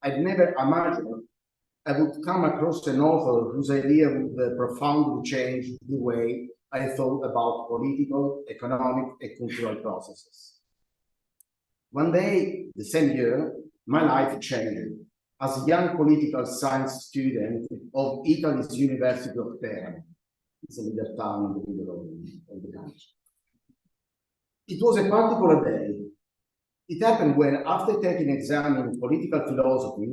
I'd never imagined I would come across an author whose idea would profoundly change the way I thought about political, economic, and cultural processes. One day, the same year, my life changed as a young political science student of Italy's University of Teramo. It's a little town in the middle of the country. It was a particular day. It happened when, after taking an exam in political philosophy,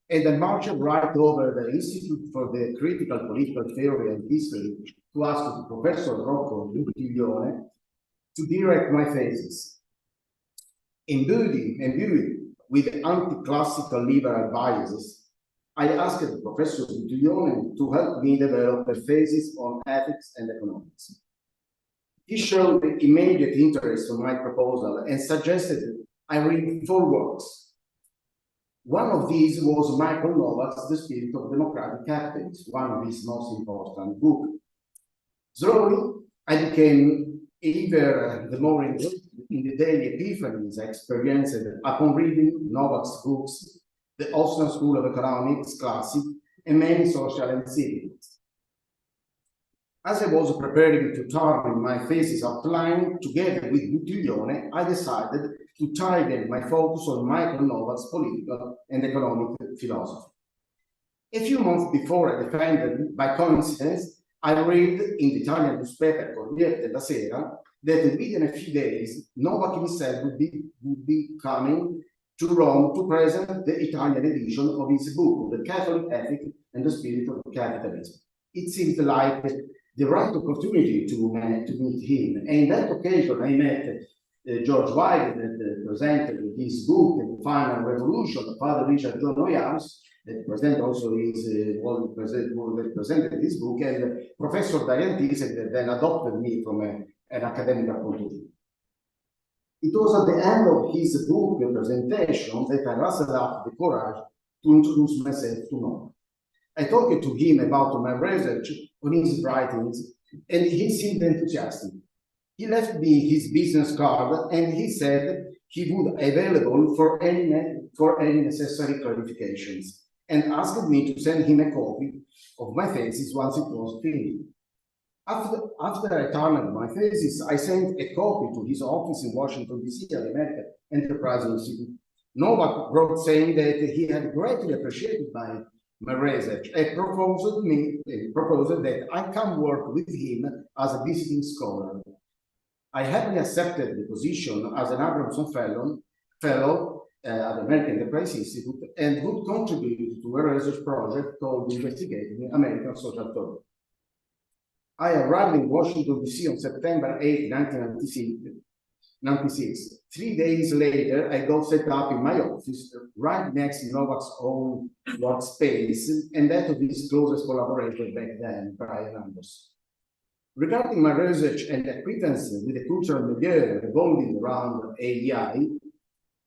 and I marched right over the Institute for the Critical Political Theory and History to ask Professor Rocco Buttiglione to direct my thesis. Imbued with anti-classical liberal biases, I asked Professor Buttiglione to help me develop a thesis on ethics and economics. He showed immediate interest in my proposal and suggested I read 4 works. One of these was Michael Novak's The Spirit of Democratic Capitalism, one of his most important books. Slowly, I became ever the more interested in the daily epiphanies I experienced upon reading Novak's books, the Austrian School of Economics Classic, and many social and civic. As I was preparing to turn my thesis outline together with Buttiglione, I decided to target my focus on Michael Novak's political and economic philosophy. A few months before I defended, by coincidence, I read in the Italian newspaper Corriere della Sera that within a few days, Novak himself would be coming to Rome to present the Italian edition of his book, The Catholic Ethic and the Spirit of Capitalism. It seemed like the right opportunity to meet him. And in that occasion, I met George Wilde, that presented his book, The Final Revolution, Father Richard John Williams, that presented also presented his book, and Professor Diane Thyssen, that then adopted me from an academic point of view. It was at the end of his book presentation that I mustered up the courage to introduce myself to Novak. I talked to him about my research on his writings, and he seemed enthusiastic. He left me his business card, and he said he would be available for any necessary clarifications, and asked me to send him a copy of my thesis once it was finished. After I turned my thesis, I sent a copy to his office in Washington, D.C. at the American Enterprise Institute, Novak wrote saying that he had greatly appreciated my research and proposed that I come work with him as a visiting scholar. I happily accepted the position as an Abramson fellow at the American Enterprise Institute and would contribute to a research project called Investigating American Social Thought. I arrived in Washington, D.C. on September 8, 1996. 3 days later, I got set up in my office right next to Novak's own workspace and that of his closest collaborator back then, Brian Anderson. Regarding my research and acquaintance with the cultural milieu revolving around AEI,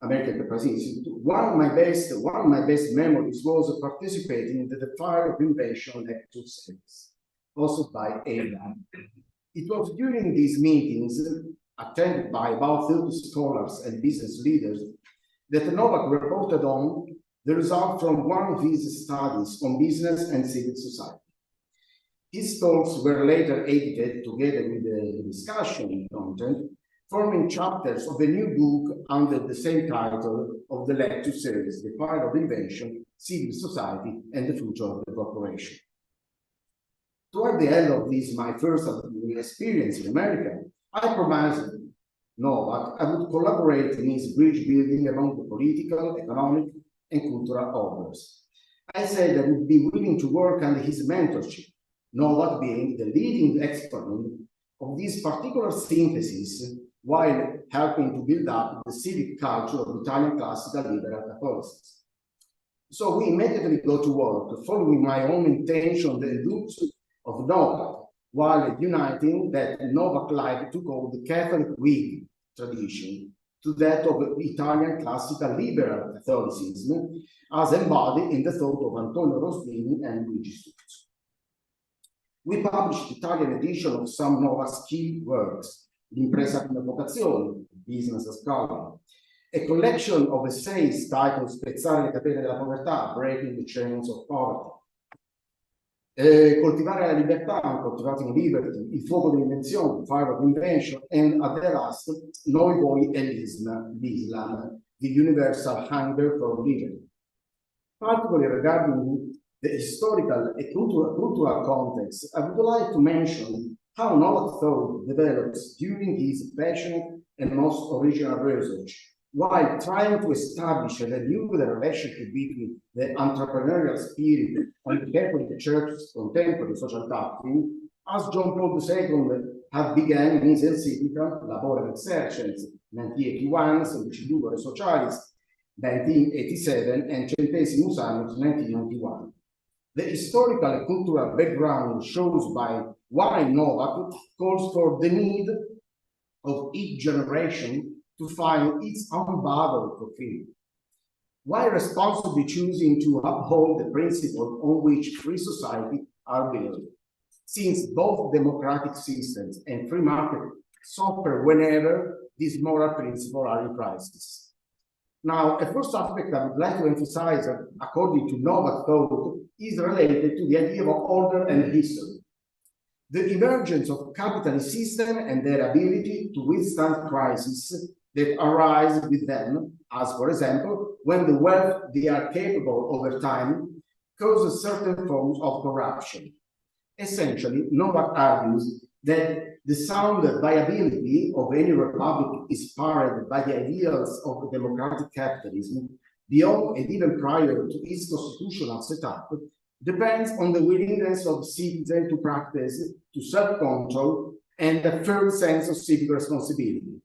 American Enterprise Institute, one of my best memories was participating in the Fire of Invention lecture series, hosted by AEI. It was during these meetings, attended by about 30 scholars and business leaders, that Novak reported on the result from one of his studies on business and civil society. His talks were later edited together with the discussion content, forming chapters of a new book under the same title of the lecture series, The Fire of Invention, Civil Society, and the Future of the Corporation. Toward the end of this, my first experience in America, I promised Novak I would collaborate in his bridge building among the political, economic, and cultural orders. I said I would be willing to work under his mentorship, Novak being the leading exponent of this particular synthesis while helping to build up the civic culture of Italian classical liberal Catholicism. So we immediately go to work, following my own intention and looks of Novak, while uniting that Novak liked to call the Catholic Whig tradition to that of Italian classical liberal Catholicism, as embodied in the thought of Antonio Rosmini and Luigi Sturzo. We published Italian edition of some Novak's key works, L'impresa come vocazione, Business as Calling, a collection of essays titled Spezzare le catene della povertà, Breaking the Chains of Poverty, Coltivare la libertà, Cultivating Liberty, Il fuoco dell'invenzione, Fire of Invention, and at the last, Noi voi e l'Islam, The Universal Hunger for Liberty. Particularly regarding the historical and cultural context, I would like to mention how Novak thought develops during his passionate and most original research, while trying to establish and renew the relationship between the entrepreneurial spirit and the Catholic Church's contemporary social doctrine, as John Paul II had begun in his encyclical Labore et Exercens, 1981, Semplicidure Socialis, 1987, and Centesimus Annus, 1991. The historical and cultural background shows by why Novak calls for the need of each generation to find its own Bible fulfilled, while responsibly choosing to uphold the principles on which free society are built, since both democratic systems and free market suffer whenever these moral principles are in crisis. Now, a first aspect I would like to emphasize, according to Novak thought, is related to the idea of order and history. The emergence of capitalist systems and their ability to withstand crises that arise with them, as for example, when the wealth they are capable over time causes certain forms of corruption. Essentially, Novak argues that the sound viability of any republic inspired by the ideals of democratic capitalism, beyond and even prior to its constitutional setup, depends on the willingness of citizens to practice self-control and a firm sense of civic responsibility.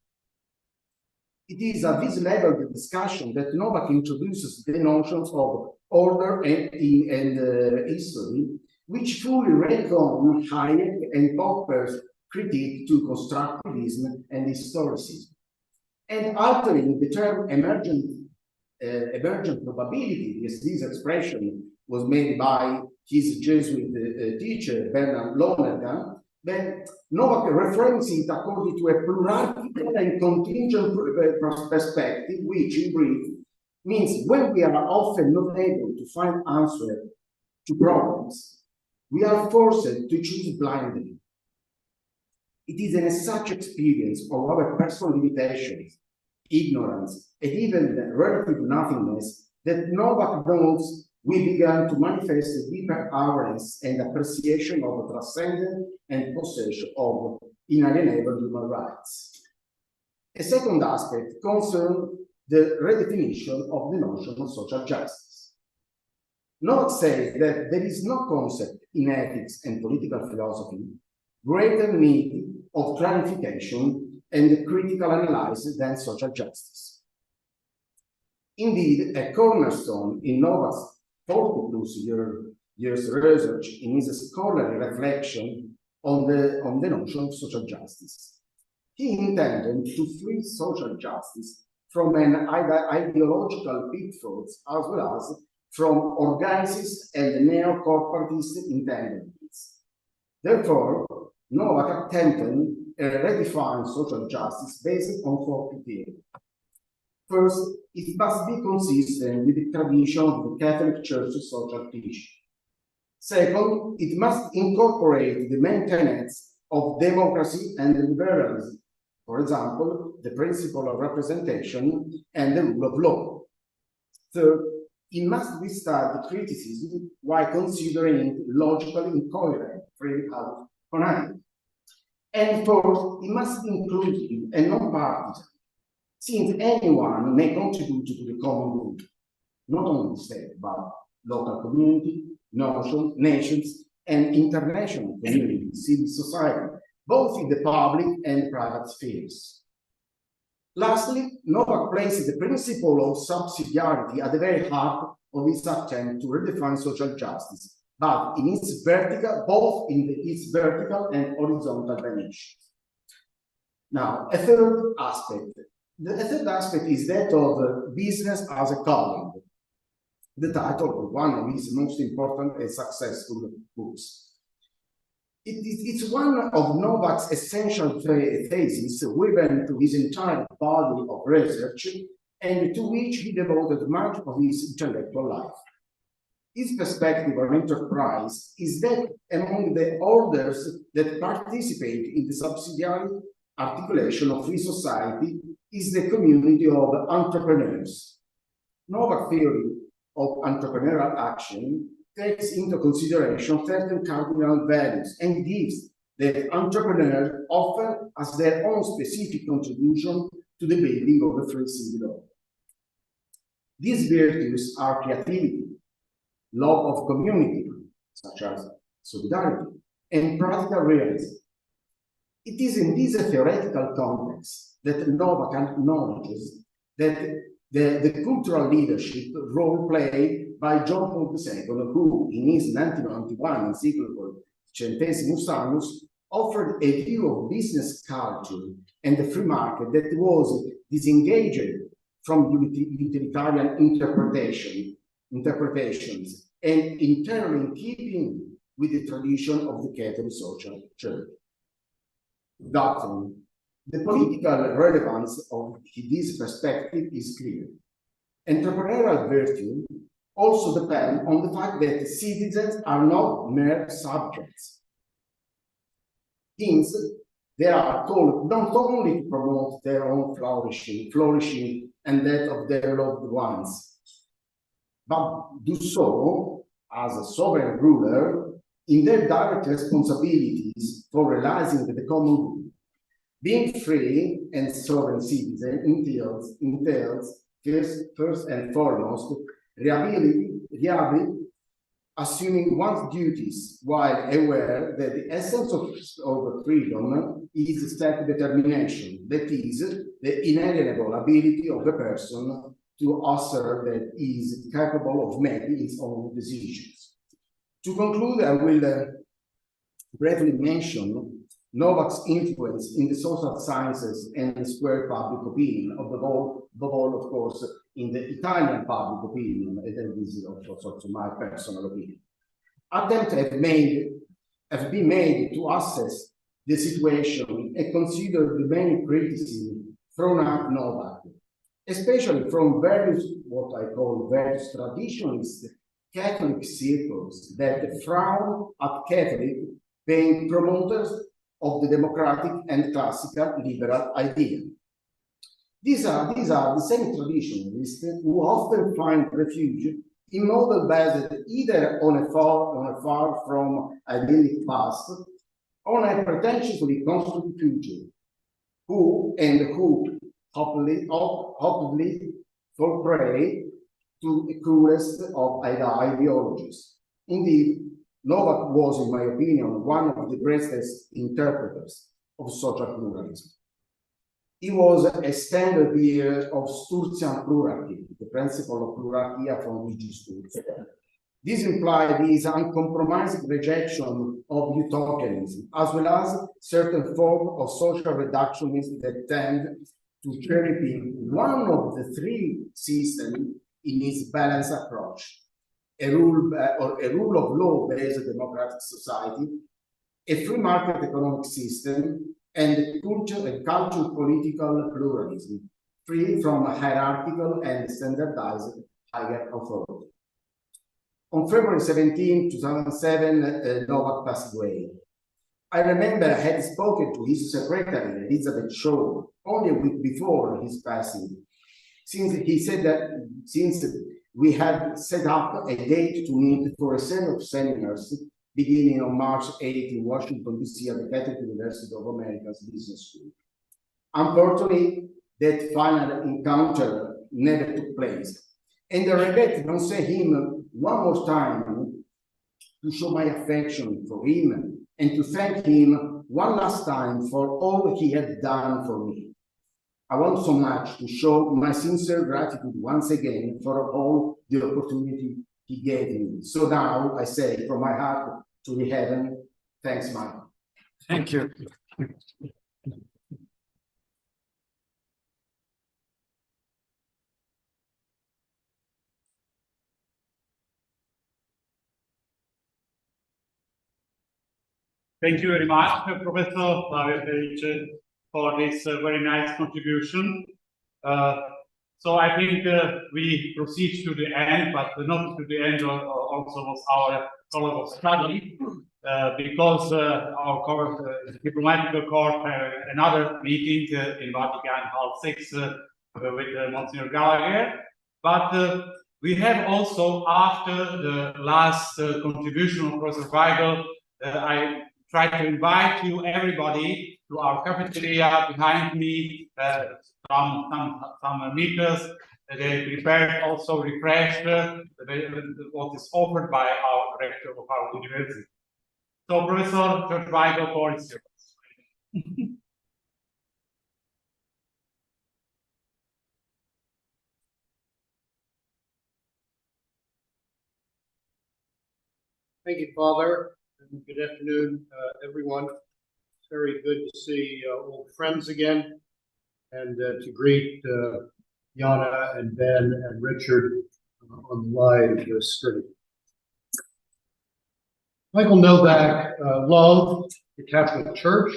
It is at this level of the discussion that Novak introduces the notions of order and history, which fully reckon Hayek and Popper's critique to constructivism and historicism, and altering the term emergent probability, as this expression was made by his Jesuit teacher, Bernard Lonergan, then Novak reframes it according to a pluralistical and contingent perspective, which, in brief, means when we are often not able to find answers to problems, we are forced to choose blindly. It is in such experience of our personal limitations ignorance, and even relative nothingness that Novak notes we began to manifest a deeper awareness and appreciation of the transcendent and possession of inalienable human rights. A second aspect concerns the redefinition of the notion of social justice. Novak says that there is no concept in ethics and political philosophy greater need of clarification and critical analysis than social justice. Indeed, a cornerstone in Novak's 40+ years research in his scholarly reflection on the notion of social justice. He intended to free social justice from an ideological pitfalls as well as from organicist and neo-corporatist entanglements. Therefore, Novak attempted to redefine social justice based on 4 criteria. First, it must be consistent with the tradition of the Catholic Church's social teaching. Second, it must incorporate the main tenets of democracy and liberalism, for example, the principle of representation and the rule of law. Third, it must withstand criticism while considering it logically incoherent, free of conniving. And fourth, it must be inclusive and non-partisan, since anyone may contribute to the common good, not only the state, but local community, nations, and international community, civil society, both in the public and private spheres. Lastly, Novak places the principle of subsidiarity at the very heart of its attempt to redefine social justice, but in its vertical, both in its vertical and horizontal dimensions. Now, a third aspect. The third aspect is that of business as a calling, the title of one of his most important and successful books. It's one of Novak's essential theses woven to his entire body of research and to which he devoted much of his intellectual life. His perspective on enterprise is that among the orders that participate in the subsidiary articulation of free society is the community of entrepreneurs. Novak theory of entrepreneurial action takes into consideration certain cardinal values and gives the entrepreneur often as their own specific contribution to the building of a free civil order. These virtues are creativity, love of community, such as solidarity, and practical realism. It is in this theoretical context that Novak acknowledges that the cultural leadership role played by John Paul II, who in his 1991 encyclical Centesimus Annus offered a view of business culture and the free market that was disengaged from utilitarian interpretations and entirely in keeping with the tradition of the Catholic social church. Doctrine. The political relevance of this perspective is clear. Entrepreneurial virtue also depends on the fact that citizens are not mere subjects. Hence, they are called not only to promote their own flourishing and that of their loved ones, but do so as a sovereign ruler in their direct responsibilities for realizing the common good. Being free and sovereign citizen entails first and foremost reliability, assuming one's duties while aware that the essence of freedom is self-determination, that is, the inalienable ability of the person to assert that he is capable of making his own decisions. To conclude, I will briefly mention Novak's influence in the social sciences and the square public opinion, above all, of course, in the Italian public opinion, and this is also my personal opinion. Attempts have been made to assess the situation and consider the many criticisms thrown at Novak, especially from various, what I call various traditionalist Catholic circles that frown at Catholic being promoters of the democratic and classical liberal idea. These are the same traditionalists who often find refuge in models based either on a far from idyllic past, on a pretentiously constructed future, who hopefully fall prey to the cruelest of ideologies. Indeed, Novak was, in my opinion, one of the greatest interpreters of social pluralism. He was a standard bearer of Sturzian plurality, the principle of plurality from Luigi Sturz. This implied his uncompromising rejection of utopianism, as well as certain forms of social reductionism that tend to cherry-pick one of the three systems in his balanced approach: a rule of law-based democratic society, a free market economic system, and cultural political pluralism, free from hierarchical and standardized higher authority. On February 17, 2007, Novak passed away. I remember I had spoken to his secretary, Elizabeth Shaw, only a week before his passing, since he said that since we had set up a date to meet for a set of seminars beginning on March 8 in Washington, D.C. at the Catholic University of America's Business School. Unfortunately, that final encounter never took place. And I regret not seeing him one more time to show my affection for him and to thank him one last time for all he had done for me. I want so much to show my sincere gratitude once again for all the opportunity he gave me. So now I say from my heart to the heaven, thanks, Michael. Thank you. Thank you very much, Professor Flavio Felice, for this very nice contribution. So I think we proceed to the end, but not to the end also of our call of study, because our diplomatic corps have another meeting in Vatican Hall 6 with Monsignor Gallagher. But we have also, after the last contribution of Professor Weigel, I try to invite you, everybody, to our cafeteria behind me, some meters. They prepared also refresh what is offered by our rector of our university. So, Professor George Weigel, for is yours. Thank you, Father. And good afternoon, everyone. It's very good to see old friends again, and to greet Jana and Ben and Richard on the live stream. Michael Novak loved the Catholic Church,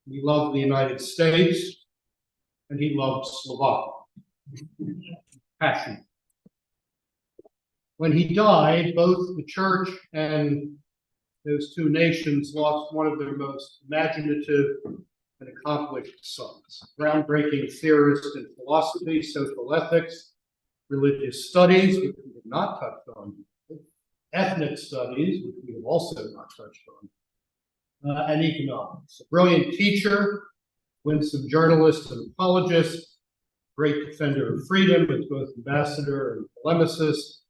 he loved the United States, and he loved Slovakia. Passion. When he died, both the church and those two nations lost one of their most imaginative and accomplished sons. Groundbreaking theorist in philosophy, social ethics, religious studies, which we have not touched on, ethnic studies, which we have also not touched on, and economics. A brilliant teacher, winsome journalist and apologist, great defender of freedom as both ambassador and polemicist,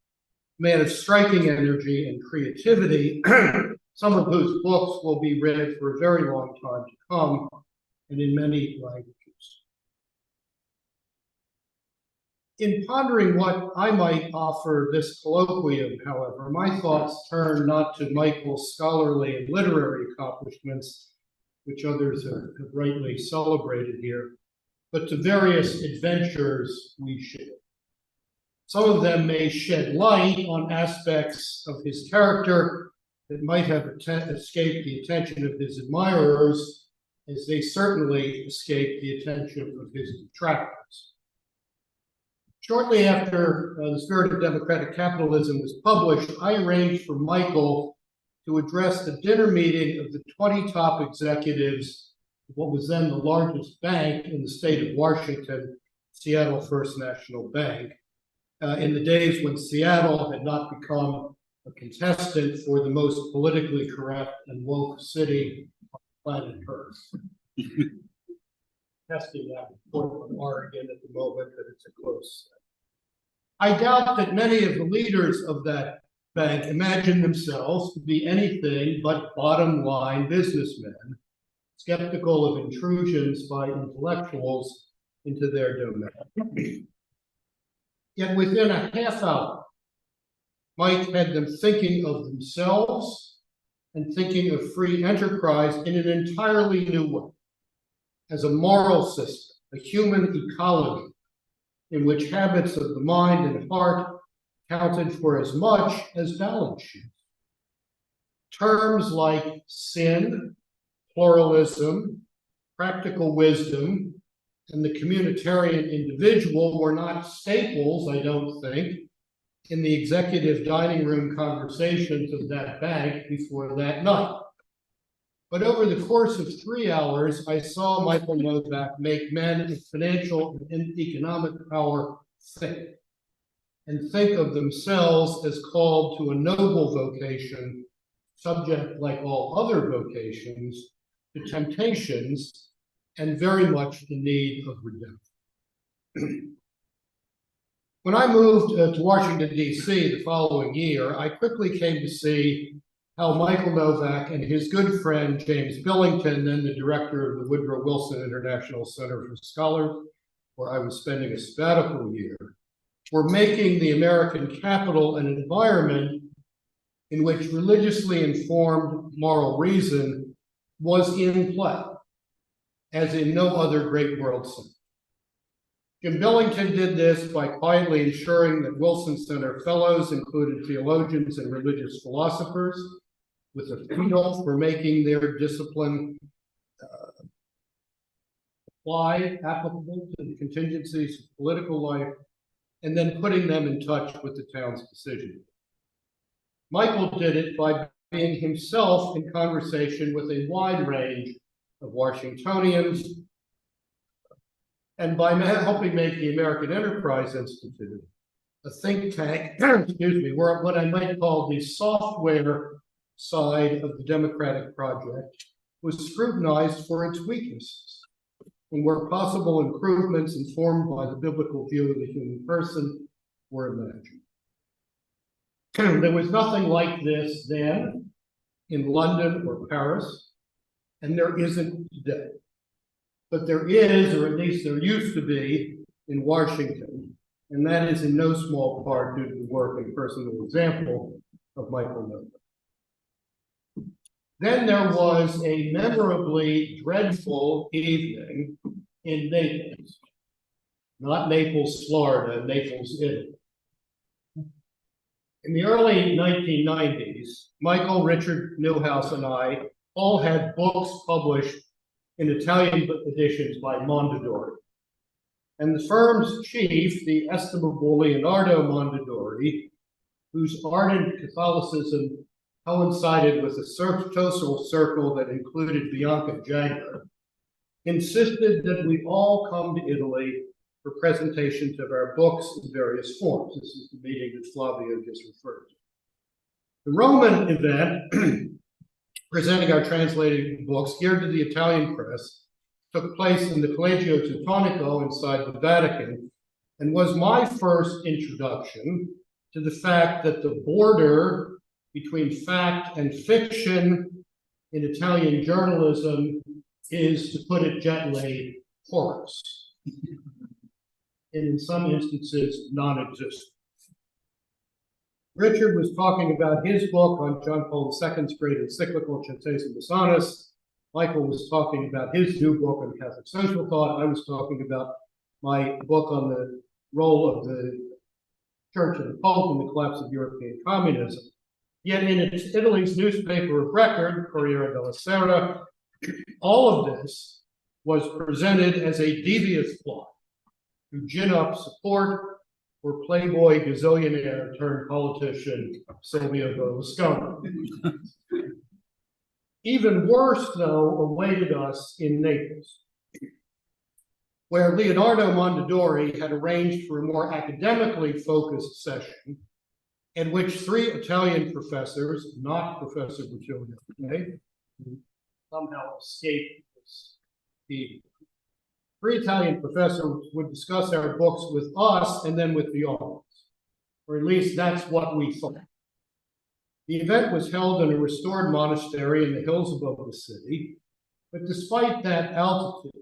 man of striking energy and creativity, some of whose books will be read for a very long time to come, and in many languages. In pondering what I might offer this colloquium, however, my thoughts turn not to Michael's scholarly and literary accomplishments, which others have rightly celebrated here, but to various adventures we shared. Some of them may shed light on aspects of his character that might have escaped the attention of his admirers, as they certainly escaped the attention of his detractors. Shortly after The Spirit of Democratic Capitalism was published, I arranged for Michael to address the dinner meeting of the 20 top executives what was then the largest bank in the state of Washington, Seattle First National Bank, in the days when Seattle had not become a contestant for the most politically correct and woke city on planet Earth. Testing that in Portland, Oregon at the moment, but it's a close. I doubt that many of the leaders of that bank imagine themselves to be anything but bottom line businessmen, skeptical of intrusions by intellectuals into their domain. Yet within a half hour, Mike had them thinking of themselves and thinking of free enterprise in an entirely new way, as a moral system, a human ecology, in which habits of the mind and heart counted for as much as balance sheets. Terms like sin, pluralism, practical wisdom, and the communitarian individual were not staples, I don't think, in the executive dining room conversations of that bank before that night. But over the course of 3 hours, I saw Michael Novak make men of financial and economic power think, and think of themselves as called to a noble vocation, subject, like all other vocations, to temptations, and very much in need of redemption. When I moved to Washington, D.C. the following year, I quickly came to see how Michael Novak and his good friend James Billington, then the director of the Woodrow Wilson International Center for Scholars, where I was spending a sabbatical year, were making the American capital an environment in which religiously informed moral reason was in play, as in no other great world center. Jim Billington did this by quietly ensuring that Wilson Center fellows included theologians and religious philosophers, with a feel for making their discipline applicable to the contingencies of political life, and then putting them in touch with the town's decision. Michael did it by being himself in conversation with a wide range of Washingtonians, and by helping make the American Enterprise Institute a think tank, excuse me, where what I might call the software side of the democratic project was scrutinized for its weaknesses, and where possible improvements informed by the biblical view of the human person were imagined. There was nothing like this then in London or Paris, and there isn't today. But there is, or at least there used to be, in Washington, and that is in no small part due to the work and personal example of Michael Novak. Then there was a memorably dreadful evening in Naples, not Naples, Florida, Naples, Italy. In the early 1990s, Michael, Richard Newhouse, and I all had books published in Italian editions by Mondadori. And the firm's chief, the estimable Leonardo Mondadori, whose ardent Catholicism coincided with a social circle that included Bianca Jagger, insisted that we all come to Italy for presentations of our books in various forms. This is the meeting that Flavio just referred to. The Roman event, presenting our translated books geared to the Italian press, took place in the Collegio Teutonico inside the Vatican, and was my first introduction to the fact that the border between fact and fiction in Italian journalism is, to put it gently, porous, and in some instances, non-existent. Richard was talking about his book on John Paul II's great encyclical, Centesimus Annus. Michael was talking about his new book on Catholic social thought. I was talking about my book on the role of the Church and the Pope in the collapse of European communism. Yet in Italy's newspaper of record, Corriere della Sera, all of this was presented as a devious plot to gin up support for playboy gazillionaire turned politician Silvio Berlusconi. Even worse, though, awaited us in Naples, where Leonardo Mondadori had arranged for a more academically focused session in which 3 Italian professors, not Professor Virgilio, who somehow escaped this meeting, 3 Italian professors would discuss our books with us and then with the audience, or at least that's what we thought. The event was held in a restored monastery in the hills above the city, but despite that altitude,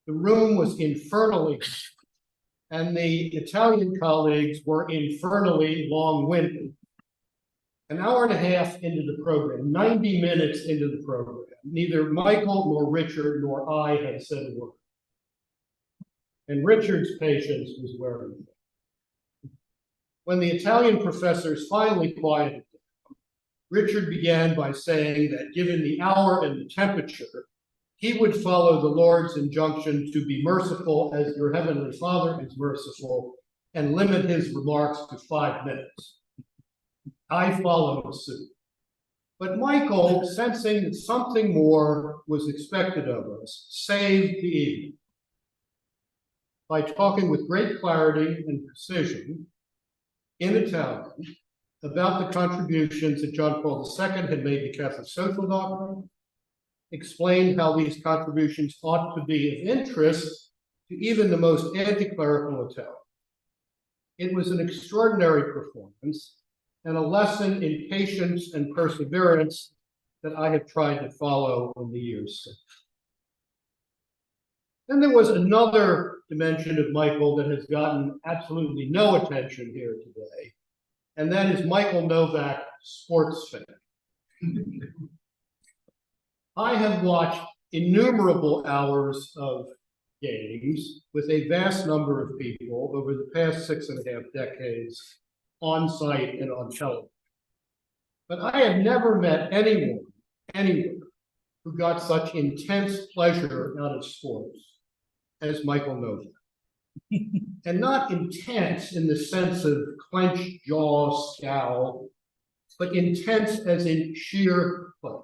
the room was infernally hot, and the Italian colleagues were infernally long-winded. An hour and a half into the program, 90 minutes into the program, neither Michael nor Richard nor I had said a word. And Richard's patience was wearing thin. When the Italian professors finally quieted down, Richard began by saying that given the hour and the temperature, he would follow the Lord's injunction to be merciful as your heavenly Father is merciful and limit his remarks to 5 minutes. I followed suit. But Michael, sensing that something more was expected of us, saved the evening by talking with great clarity and precision in Italian about the contributions that John Paul II had made to Catholic social doctrine, explained how these contributions ought to be of interest to even the most anti-clerical Italian. It was an extraordinary performance and a lesson in patience and perseverance that I have tried to follow in the years since. Then there was another dimension of Michael that has gotten absolutely no attention here today, and that is Michael Novak, sports fan. I have watched innumerable hours of games with a vast number of people over the past 6.5 decades on site and on television. But I have never met anyone, anywhere, who got such intense pleasure out of sports as Michael Novak. And not intense in the sense of clenched jaw scowl, but intense as in sheer pleasure,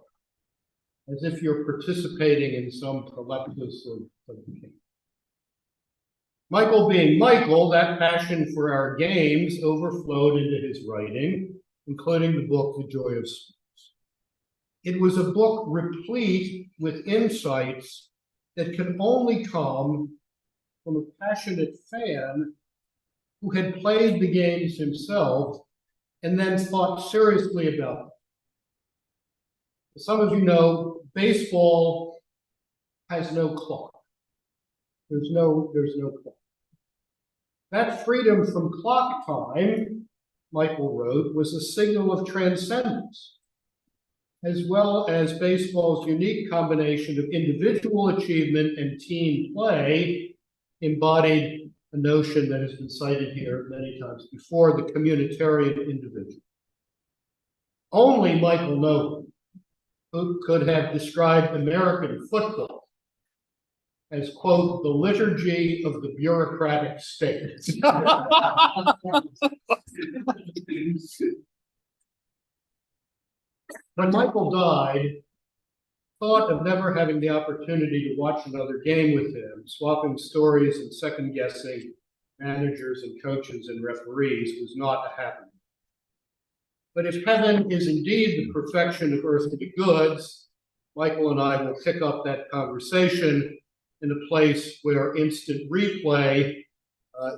as if you're participating in some proleptus of the game. Michael being Michael, that passion for our games overflowed into his writing, including the book, The Joy of Sports. It was a book replete with insights that could only come from a passionate fan who had played the games himself and then thought seriously about them. As some of you know, baseball has no clock. There's no clock. That freedom from clock time, Michael wrote, was a signal of transcendence, as well as baseball's unique combination of individual achievement and team play embodied a notion that has been cited here many times before, the communitarian individual. Only Michael Novak could have described American football as, quote, the liturgy of the bureaucratic state. When Michael died, thought of never having the opportunity to watch another game with him, swapping stories and second-guessing managers and coaches and referees was not a happening. But if heaven is indeed the perfection of earthly goods, Michael and I will pick up that conversation in a place where instant replay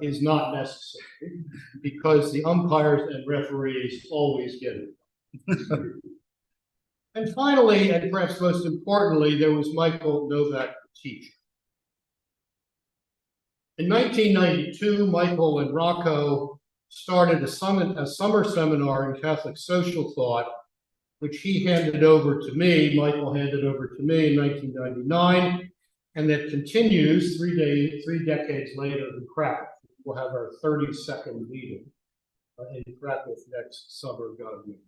is not necessary, because the umpires and referees always get it. And finally, and perhaps most importantly, there was Michael Novak, the teacher. In 1992, Michael and Rocco started a summer seminar in Catholic social thought, which he handed over to me, Michael handed over to me in 1999, and that continues 3 decades later in Krakow. We'll have our 32nd meeting in Krakow next summer, God willing.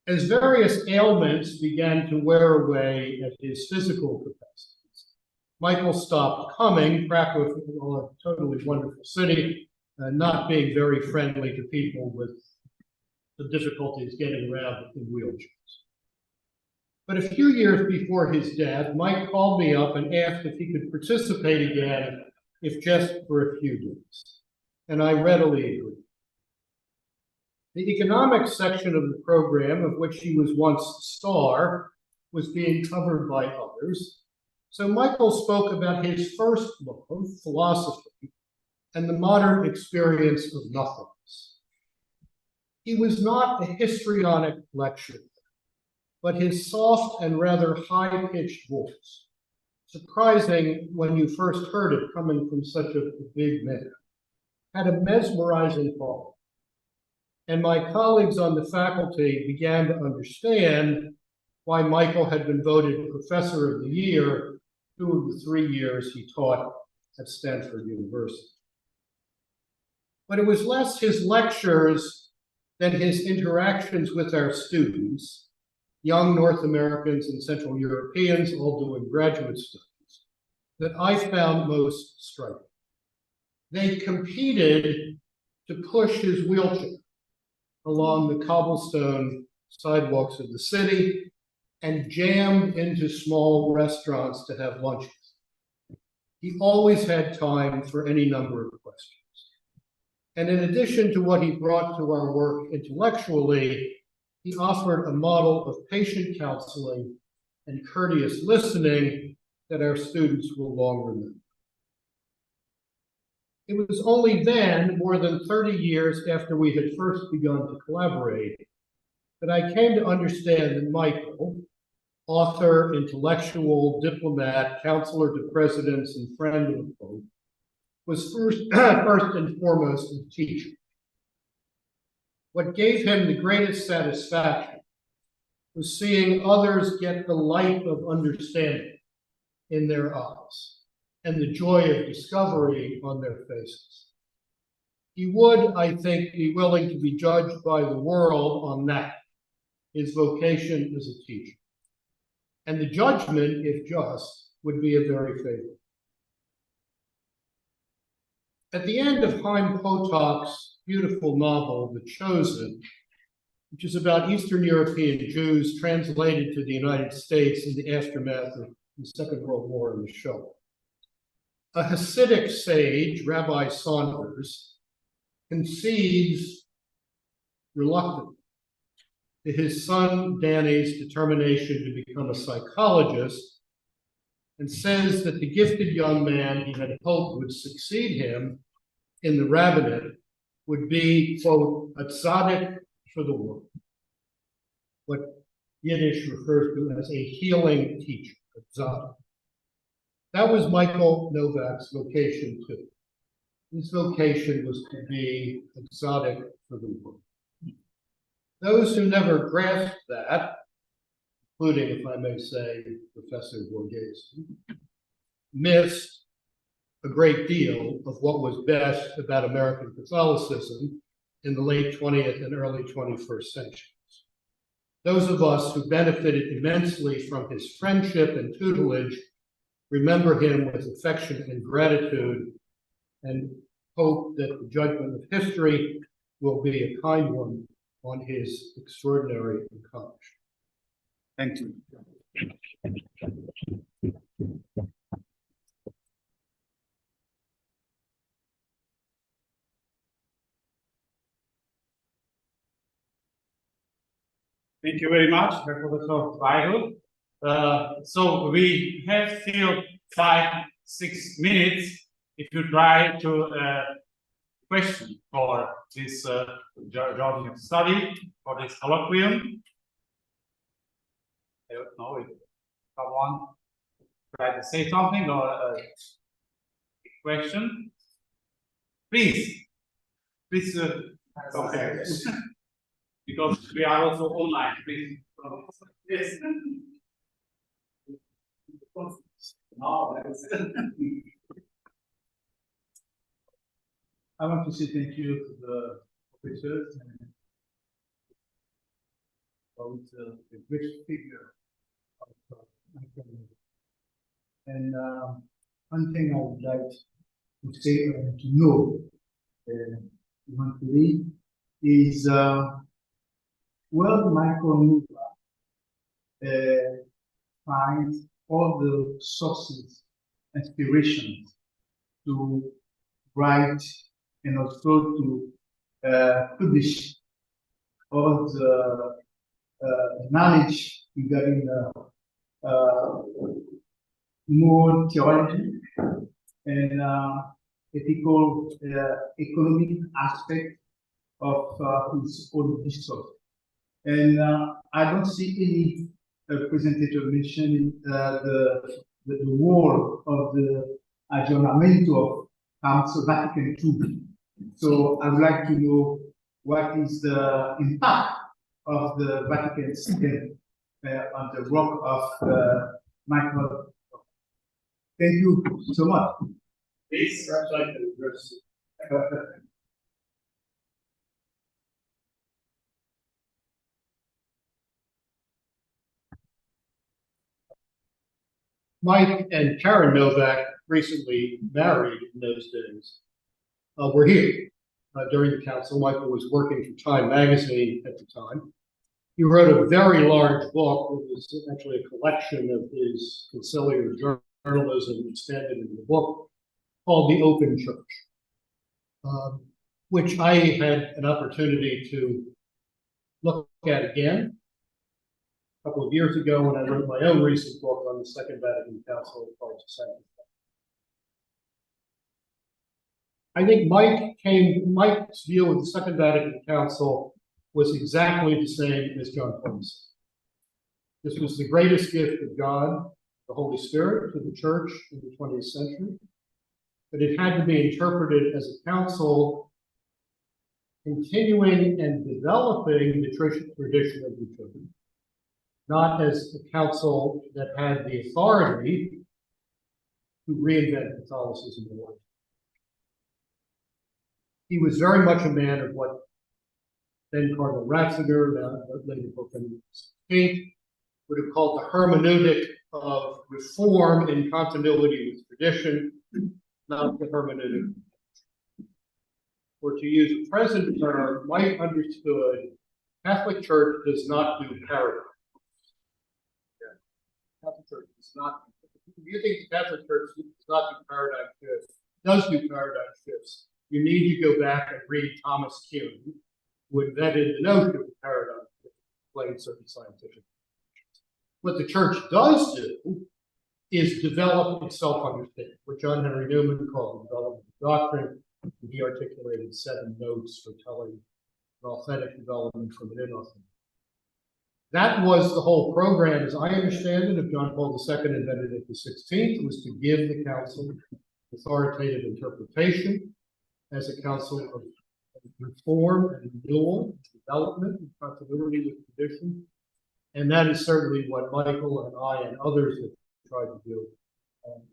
As various ailments began to wear away at his physical capacities, Michael stopped coming. Krakow, a totally wonderful city, not being very friendly to people with the difficulties getting around in wheelchairs. But a few years before his death, Mike called me up and asked if he could participate again, if just for a few days. And I readily agreed. The economics section of the program, of which he was once star, was being covered by others. So Michael spoke about his first love, philosophy, and the modern experience of nothingness. He was not a histrionic lecturer, but his soft and rather high-pitched voice, surprising when you first heard it coming from such a big man, had a mesmerizing quality. And my colleagues on the faculty began to understand why Michael had been voted Professor of the Year 2 of the 3 years he taught at Stanford University. But it was less his lectures than his interactions with our students, young North Americans and Central Europeans all doing graduate studies, that I found most striking. They competed to push his wheelchair along the cobblestone sidewalks of the city and jammed into small restaurants to have lunches. He always had time for any number of questions. And in addition to what he brought to our work intellectually, he offered a model of patient counseling and courteous listening that our students will long remember. It was only then, more than 30 years after we had first begun to collaborate, that I came to understand that Michael, author, intellectual, diplomat, counselor to presidents, and friend of the Pope, was first and foremost a teacher. What gave him the greatest satisfaction was seeing others get the light of understanding in their eyes and the joy of discovery on their faces. He would, I think, be willing to be judged by the world on that, his vocation as a teacher. And the judgment, if just, would be a very favorable. At the end of Chaim Potok's beautiful novel, The Chosen, which is about Eastern European Jews translated to the United States in the aftermath of the Second World War in the Shoah, a Hasidic sage, Rabbi Saunders, concedes reluctantly to his son Danny's determination to become a psychologist, and says that the gifted young man he had hoped would succeed him in the rabbinate would be, quote, a tzaddik for the world, what Yiddish refers to as a healing teacher, a tzaddik. That was Michael Novak's vocation too. His vocation was to be a tzaddik for the world. Those who never grasped that, including, if I may say, Professor Borghese, missed a great deal of what was best about American Catholicism in the late 20th and early 21st centuries. Those of us who benefited immensely from his friendship and tutelage remember him with affection and gratitude, and hope that the judgment of history will be a kind one on his extraordinary accomplishment. Thank you. Thank you very much, Professor Weigel. So we have still 5-6 minutes if you try to question for this journey of study, for this colloquium. I don't know if someone try to say something or a question. Please, okay. Because we are also online, please. Yes. No, I want to say thank you to the professors and about the great figure of Michael. And one thing I would like to say and to know, you want to read, is well, Michael Novak find all the sources, inspirations to write and also to publish all the knowledge regarding more theology and ethical, economic aspect of his own discourse. And I don't see any presentator mentioning the role of the aggiornamento of Council Vatican II. So I would like to know what is the impact of the Vatican II on the work of Michael. Thank you so much. Please, perhaps I can address Mike and Karen Novak, recently married in those days, were here during the council. Michael was working for Time magazine at the time. He wrote a very large book. It was actually a collection of his conciliar journalism extended into the book called The Open Church, which I had an opportunity to look at again a couple of years ago when I wrote my own recent book on the Second Vatican Council of Parts of Sanctity. I think Mike's view of the Second Vatican Council was exactly the same as John Paul said. This was the greatest gift of God, the Holy Spirit, to the Church in the 20th century, but it had to be interpreted as a council continuing and developing the tradition of the Church, not as a council that had the authority to reinvent Catholicism in the world. He was very much a man of what then Cardinal Ratzinger, now later Pope Benedict XVI, would have called the hermeneutic of reform in continuity with tradition, not the hermeneutic. Or to use a present term, Mike understood Catholic Church does not do paradigm. Catholic Church does not. If you think the Catholic Church does not do paradigm shifts, does do paradigm shifts, you need to go back and read Thomas Kuhn, who invented the notion of paradigm shift, playing certain scientific. What the Church does do is develop its self-understanding, what John Henry Newman called the development of doctrine. He articulated 7 notes for telling an authentic development from an inauthentic. That was the whole program, as I understand it, of John Paul II and Benedict XVI, was to give the council authoritative interpretation as a council of reform and renewal, development, and continuity with tradition. And that is certainly what Michael and I and others have tried to do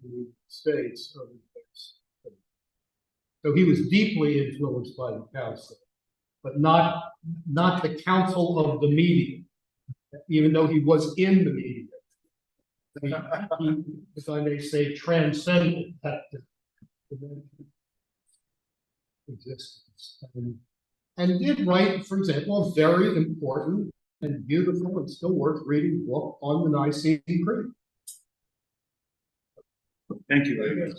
in the States over the years. So he was deeply influenced by the council, but not the council of the media, even though he was in the media. He, if I may say, transcended that existence. And did write, for example, a very important and beautiful and still worth reading book on the Nicene Creed. Thank you very much.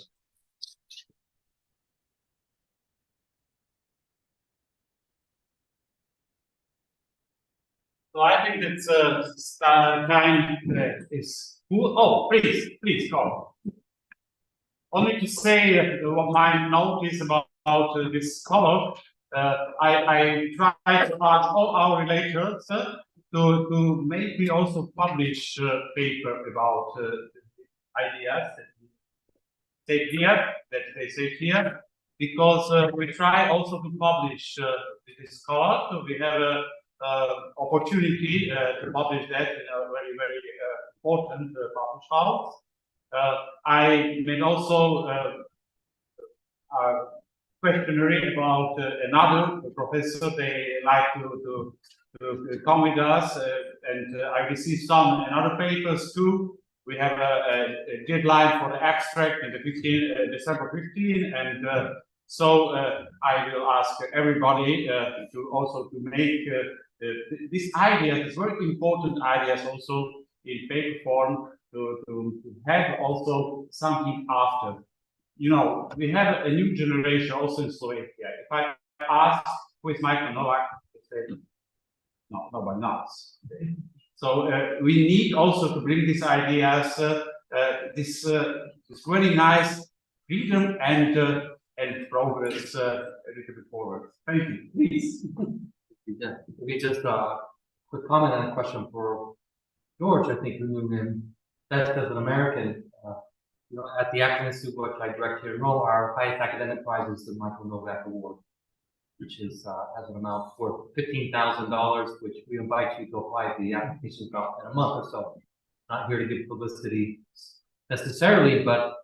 So I think it's time is. Oh, please go. Only to say what my note is about this color. I try to ask all our relators to maybe also publish a paper about ideas that they say here, because we try also to publish this color. So we have a opportunity to publish that in a very, very important publish house. I made also questionnaire about another professor. They like to come with us, and I received some and other papers too. We have a deadline for the abstract in the December 15, and so I will ask everybody to also to make these ideas, these very important ideas, also in paper form to have also something after. You know, we have a new generation also in Slovakia. If I ask who is Michael Novak, they say, no, nobody knows. So we need also to bring these ideas, this very nice freedom and progress a little bit forward. Thank you. Please. Yeah, maybe just a quick comment and a question for George. I think we moved in best as an American. You know, at the Acton Institute, which I direct here in Rome, our highest academic prize is the Michael Novak Award, which is has an amount for $15,000, which we invite you to apply. The application about in a month or so. Not here to give publicity necessarily, but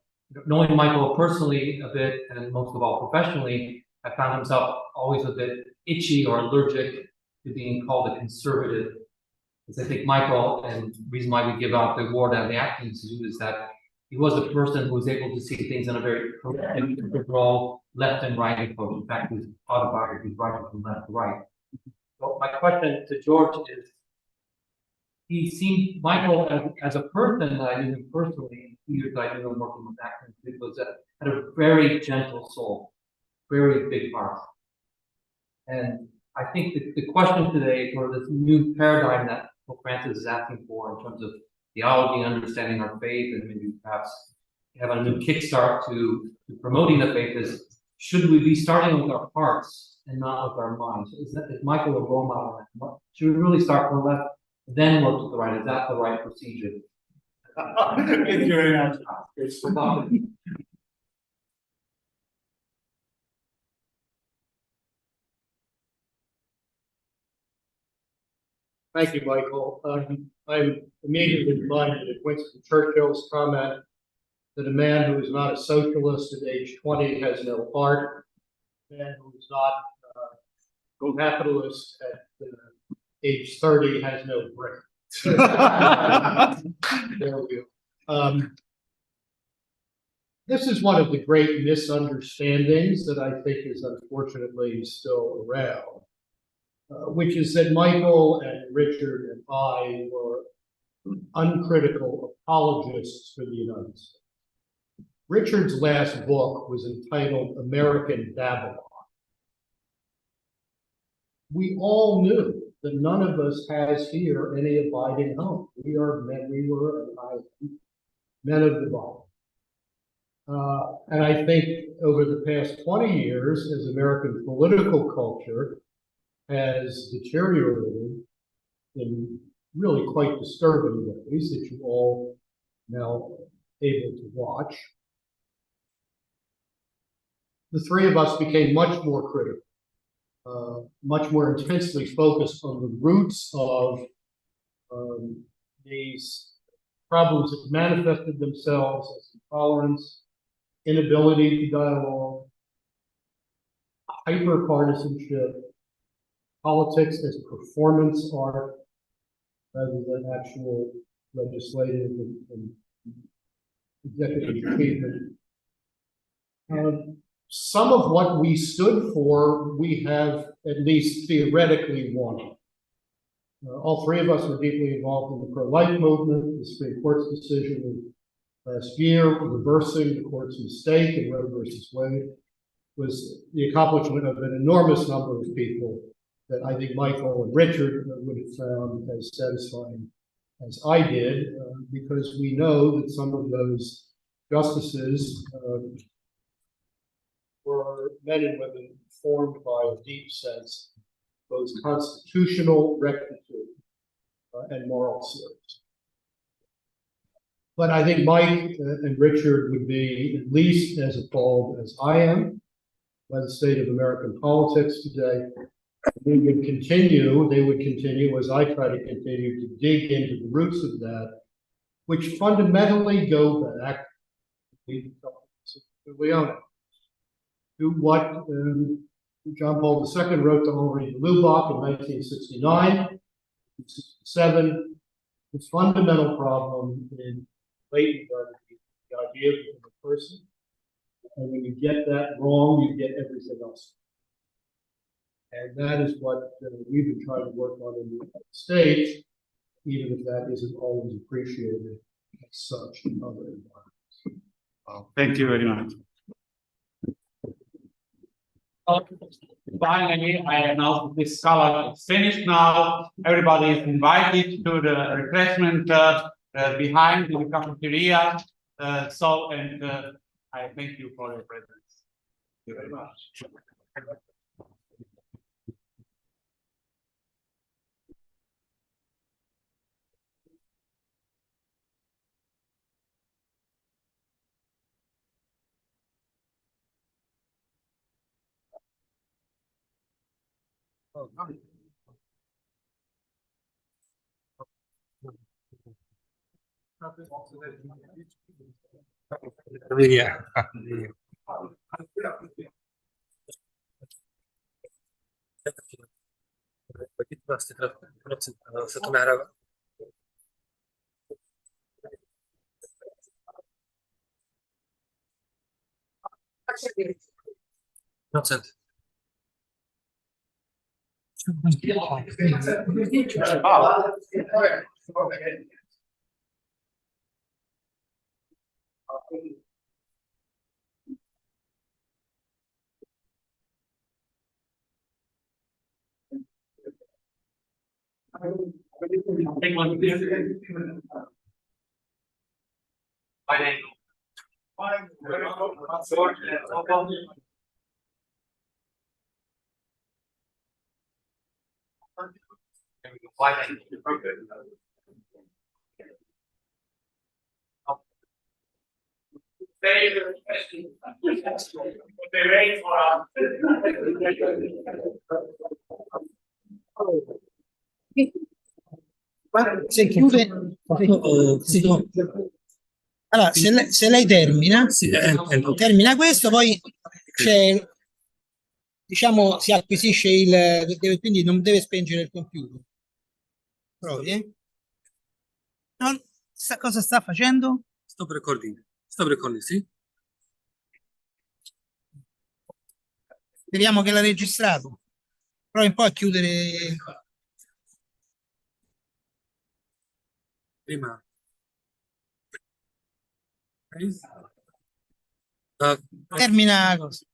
knowing Michael personally a bit, and most of all professionally, I found himself always a bit itchy or allergic to being called a conservative. Because I think Michael, and the reason why we give out the award at the Acton Institute is that he was a person who was able to see things in a very liberal left and right approach. In fact, his autobiography is writing from left to right. So my question to George is, he seemed, Michael, as a person, I knew him personally, in 2 years I knew him working with Acton, it was had a very gentle soul, very big heart. And I think the question today for this new paradigm that Pope Francis is asking for in terms of theology, understanding our faith, and maybe perhaps have a new kickstart to promoting the faith is, should we be starting with our hearts and not with our minds? Is Michael a role model? Should we really start from the left, then work to the right? Is that the right procedure? Thank you very much. Thank you, Michael. I'm immediately reminded of Winston Churchill's comment that a man who is not a socialist at age 20 has no heart. A man who is not a capitalist at age 30 has no brain. There we go. This is one of the great misunderstandings that I think is unfortunately still around. Which is that Michael and Richard and I were uncritical apologists for the United States. Richard's last book was entitled American Babylon. We all knew that none of us has here any abiding home. We were men of the Bible. And I think over the past 20 years, as American political culture has deteriorated in really quite disturbing ways that you all now able to watch, the three of us became much more critical, much more intensely focused on the roots of these problems that manifested themselves as intolerance, inability to dialogue, hyper-partisanship, politics as performance art rather than actual legislative and executive achievement. Some of what we stood for, we have at least theoretically won. All three of us were deeply involved in the pro-life movement. The Supreme Court's decision last year, reversing the court's mistake in Roe versus Wade, was the accomplishment of an enormous number of people that I think Michael and Richard would have found as satisfying as I did, because we know that some of those justices were men and women formed by a deep sense of both constitutional rectitude and moral service. But I think Mike and Richard would be at least as appalled as I am by the state of American politics today. They would continue, as I try to continue, to dig into the roots of that, which fundamentally go back to what John Paul II wrote to Henri de Lubac in 1969, 67, the fundamental problem in latent modernity, the idea of the person. And when you get that wrong, you get everything else. And that is what we've been trying to work on in the United States. even if that isn't always appreciated as such in other environments. Thank you very much. Finally, I announce this color is finished now. Everybody is invited to the refreshment behind in the cafeteria. I thank you for your presence. Thank you very much. Via. Procent. Se chiude, allora se lei termina, termina questo, poi c'è, diciamo, si acquisisce quindi non deve spengere il computer. Provi? No, cosa sta facendo? Stop recording. Stop recording, sì? Speriamo che l'ha registrato. Provi un po' a chiudere. Prima. Termina così.